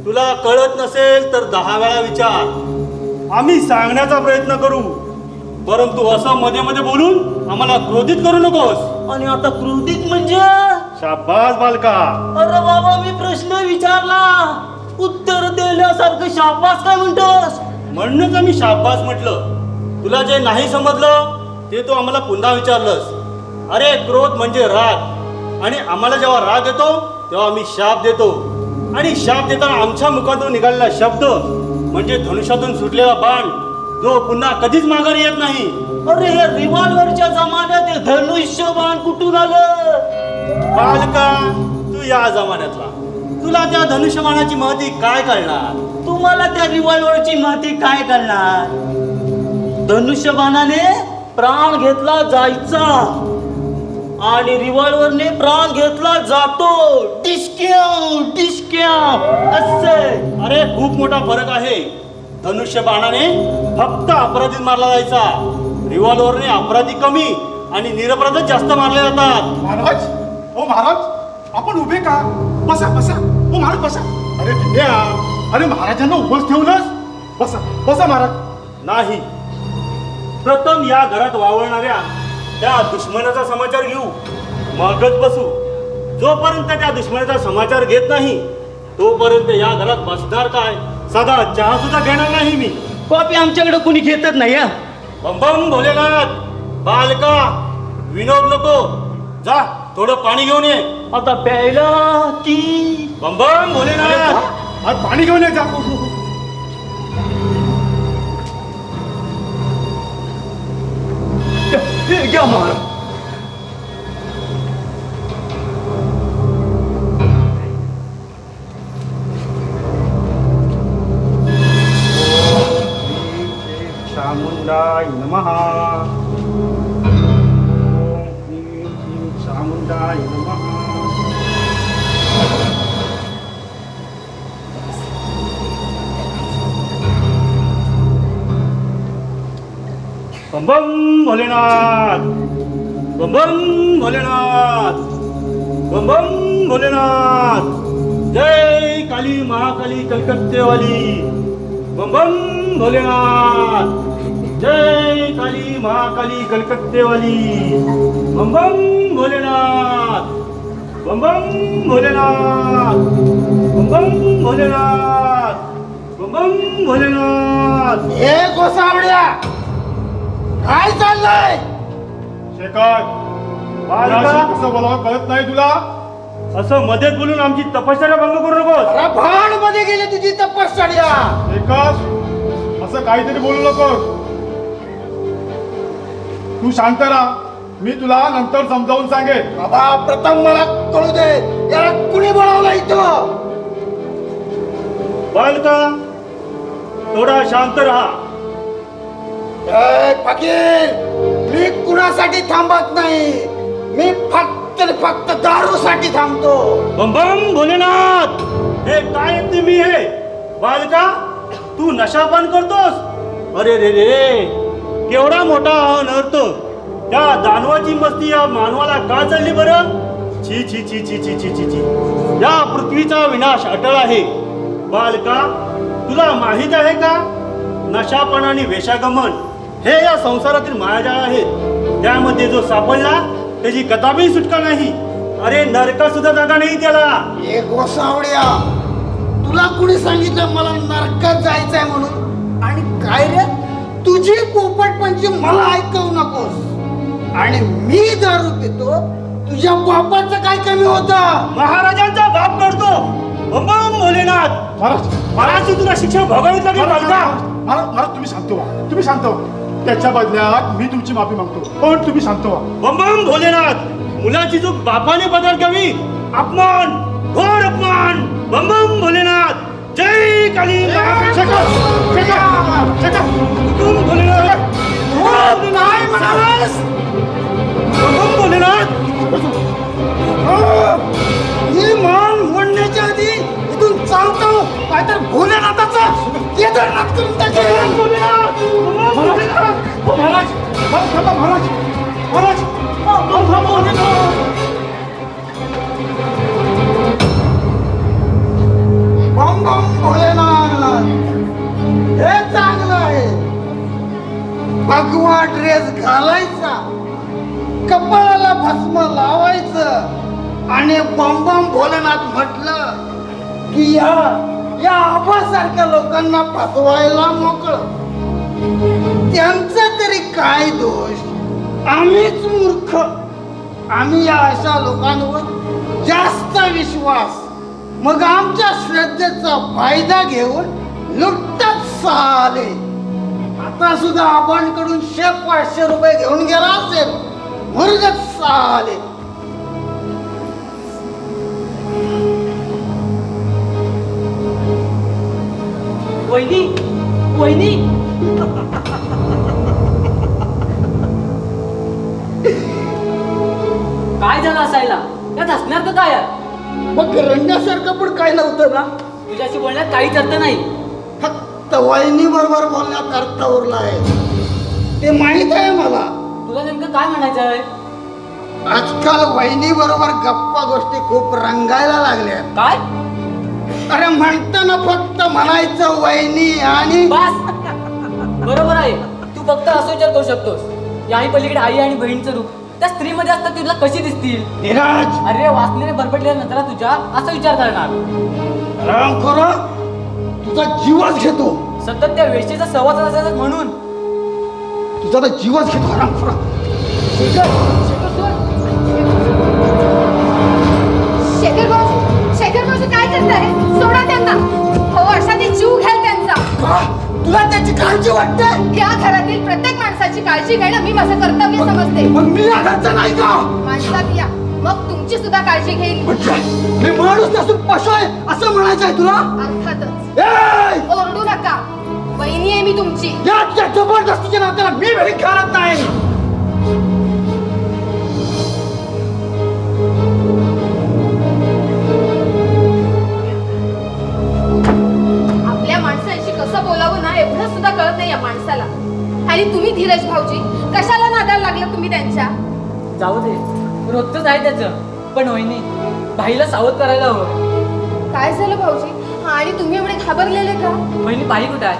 तुला कळत नसेल तर 10 वेळा विचार. आम्ही सांगण्याचा प्रयत्न करू, परंतु असं मध्ये मध्ये बोलून आम्हाला क्रोधित करू नकोस. आणि आता क्रोधित म्हणजे? शाबास बालका. अरे बाबा, मी प्रश्न विचारला, उत्तर देण्यासारखं शाबास काय म्हणतोस? म्हणूनच आम्ही शाबास म्हटलं. तुला जे नाही समजलं ते तू आम्हाला पुन्हा विचारलंस. अरे क्रोध म्हणजे राग, आणि आम्हाला जेव्हा राग येतो तेव्हा आम्ही शाप देतो, आणि शाप देताना आमच्या मुखातून निघालेला शब्द म्हणजे धनुष्यातून सुटलेला बाण, जो पुन्हा कधीच माघारी येत नाही. अरे हे रिव्हॉल्व्हरच्या जमान्यात हे धनुष्य बाण कुठून आलं? बालका, तू या जमान्यातला, तुला त्या धनुष्यबाणाची महती काय कळणार? तुम्हाला त्या रिव्हॉल्व्हरची माहिती काय करणार? धनुष्यबाणाने प्राण घेतला जायचा आणि रिव्हॉल्व्हरने प्राण घेतला जातो. डिस्क्याव डिस्क्याव असे. अरे खूप मोठा फरक आहे. धनुष्यबाणाने फक्त अपराधीत मारला जायचा, रिव्हॉल्व्हरने अपराधी कमी आणि निरपराधच जास्त मारले जातात. महाराज, ओ महाराज, आपण उभे का? बसा बसा, ओ महाराज बसा. अरे दिल्या, अरे महाराजांना उभंच ठेवलंस. बसा बसा महाराज. नाही, प्रथम या घरात वावरणाऱ्या त्या दुश्मनाचा समाचार घेऊ, मगच बसू. जोपर्यंत त्या दुश्मनाचा समाचार घेत नाही तोपर्यंत या घरात बसणार काय? साधा चहा सुद्धा घेणार नाही मी. कॉपी आमच्याकडे कोणी घेतच नाही. बम बम भोलेनाथ. बालका, विनोद नको, जा थोडं पाणी घेऊन ये. आता प्यायला की? बम बम भोलेनाथ. आज पाणी घेऊन ये जा. घ्या महाराज. चामुंडाय नमः. ओम ह्रीं श्रीं चामुंडाय नमः. बम बम भोलेनाथ. बम बम भोलेनाथ. बम बम भोलेनाथ. जय काली महाकाली कलकत्तेवाली. बम बम भोलेनाथ. जय काली महाकाली कलकत्तेवाली. बम बम भोलेनाथ. बम बम भोलेनाथ. बम बम भोलेनाथ. बम बम भोलेनाथ. हे गोसावड्या, काय चाललंय? शेखर, बालका, कसं बोलावं कळत नाही तुला? असं मध्येच बोलून आमची तपश्चर्या भंग करू नकोस. अरे भाड मध्ये गेली तुझी तपश्चर्या. शेखर, असं काहीतरी बोलू नकोस. तू शांत राहा, मी तुला नंतर समजावून सांगेन. बाबा, प्रथम मला कळू दे, याला कुणी बोलावलं इथं? बालका, थोडा शांत राहा. फकीर, मी कुणासाठी थांबत नाही. मी फक्त दारूसाठी थांबतो. बम बम भोलेनाथ, हे काय येते मी हे बालका, तू नशापान करतोस? अरे रे रे, केवढा मोठा अनर्थ. त्या दानवाची मस्ती या मानवाला का चालली बरं? छी छी छी छी छी छी छी छी. या पृथ्वीचा विनाश अटळ आहे. बालका, तुला माहित आहे का, नशापान आणि वेशागमन हे या संसारातील मायाजाळ आहेत. त्यामध्ये जो सापडला त्याची कदापि सुटका नाही. अरे नरका सुद्धा जागा नाही त्याला. एक गोसावड्या, तुला कुणी सांगितलं मला नरकात जायचंय म्हणून? आणि काय रे, तुझी पोपटपंची मला ऐकवू नकोस. आणि मी दारू पितो, तुझ्या बापाचं काय कमी होतं? महाराजांचा बाप करतो. बम बम भोलेनाथ. महाराज तुला शिक्षा भोगावीच लागेल बालका. महाराज तुम्ही शांत व्हा, तुम्ही शांत व्हा. त्याच्या बदल्यात मी तुमची माफी मागतो, पण तुम्ही शांत व्हा. बम बम भोलेनाथ, मुलाची चूक बापाने बदल अपमान, घोर अपमान. बम बम भोलेनाथ, जय काली. हुकुम भोलेनाथ. काय म्हणालास? बम बम भोलेनाथ. ही मान मोडण्याच्या आधी इथून चालतो, नाहीतर भोलेनाथाचा केदारनाथ करून टाकेल. भोलेनाथ. बम बम भोलेनाथ. महाराज, थांबा महाराज, महाराज, थांबा भोलेनाथ. बम बम भोलेनाथ, हे चांगलं आहे. भगवा ड्रेस घालायचा, कपाळाला भस्म लावायचं आणि बम बम भोलेनाथ म्हटलं की या आबासारख्या लोकांना फसवायला मोकळं. त्यांचा तरी काय दोष? आम्हीच मूर्ख. आम्ही या अशा लोकांवर जास्त विश्वास, मग आमच्या श्रद्धेचा फायदा घेऊन लुटतात साले. आता सुद्धा आबांकडून 100-500 रुपये घेऊन गेला असेल, मुर्गत साले. वहिनी, वहिनी. काय झालं असायला? त्यात हसण्यात काय आहे? मग रंगासारखं पण काय नव्हतं ना? तुझ्याशी बोलण्यात काहीच अर्थ नाही. फक्त वहिनी बरोबर बोलण्यात अर्थ उरला आहे, ते माहित आहे मला. तुला नेमकं काय म्हणायचं आहे? आजकाल वहिनी बरोबर गप्पा गोष्टी खूप रंगायला लागल्या. काय? अरे म्हणताना फक्त म्हणायचं वहिनी आणि बस. बरोबर आहे, तू फक्त असं विचार करू शकतोस. याही पलीकडे आई आणि बहिणीचं रूप त्या स्त्रीमध्ये असतात, ती तुला कशी दिसतील? धीरज, अरे वासनेने बरबडलेल्या नजरा तुझ्या असा विचार करणार. रामखोरा, तुझा जीवच घेतो. सतत त्या वेशीचा सहवास असायचा म्हणून तुझा तर जीवच घेतो रामखोरा. शेखर भाऊजी काय करताय? सोडा त्यांना. हो, अशा ते जीव घ्याल त्यांचा. तुला त्याची काळजी वाटते? या घरातील प्रत्येक माणसाची काळजी घेणं मी माझं कर्तव्य समजते. मग मी या घरचा नाही का? माणसात या, मग तुमची सुद्धा काळजी घेईल. मी माणूस नसून पशु आहे असं म्हणायचं आहे तुला? अर्थातच. ए! ओरडू नका, वहिनी आहे मी तुमची. या जबरदस्तीच्या नात्याला मी वेळी घालत नाही. आपल्या माणसांशी कसं बोलावं ना एवढं सुद्धा कळत नाही या माणसाला. आणि तुम्ही धीरज भाऊजी कशाला नादाला लागला तुम्ही त्यांच्या? जाऊ दे, रोजच आहे त्याचं. पण वहिनी, भाईला सावध करायला हवं. काय झालं भाऊजी? आणि तुम्ही एवढे घाबरलेले का? वहिनी, बाई कुठं आहे?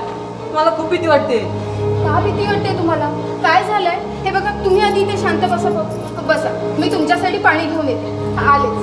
मला खूप भीती वाटते. का भीती वाटते तुम्हाला? काय झालंय? हे बघा, तुम्ही आधी इथे शांत बसा. बसा, मी तुमच्यासाठी पाणी घेऊन येते. आलेच.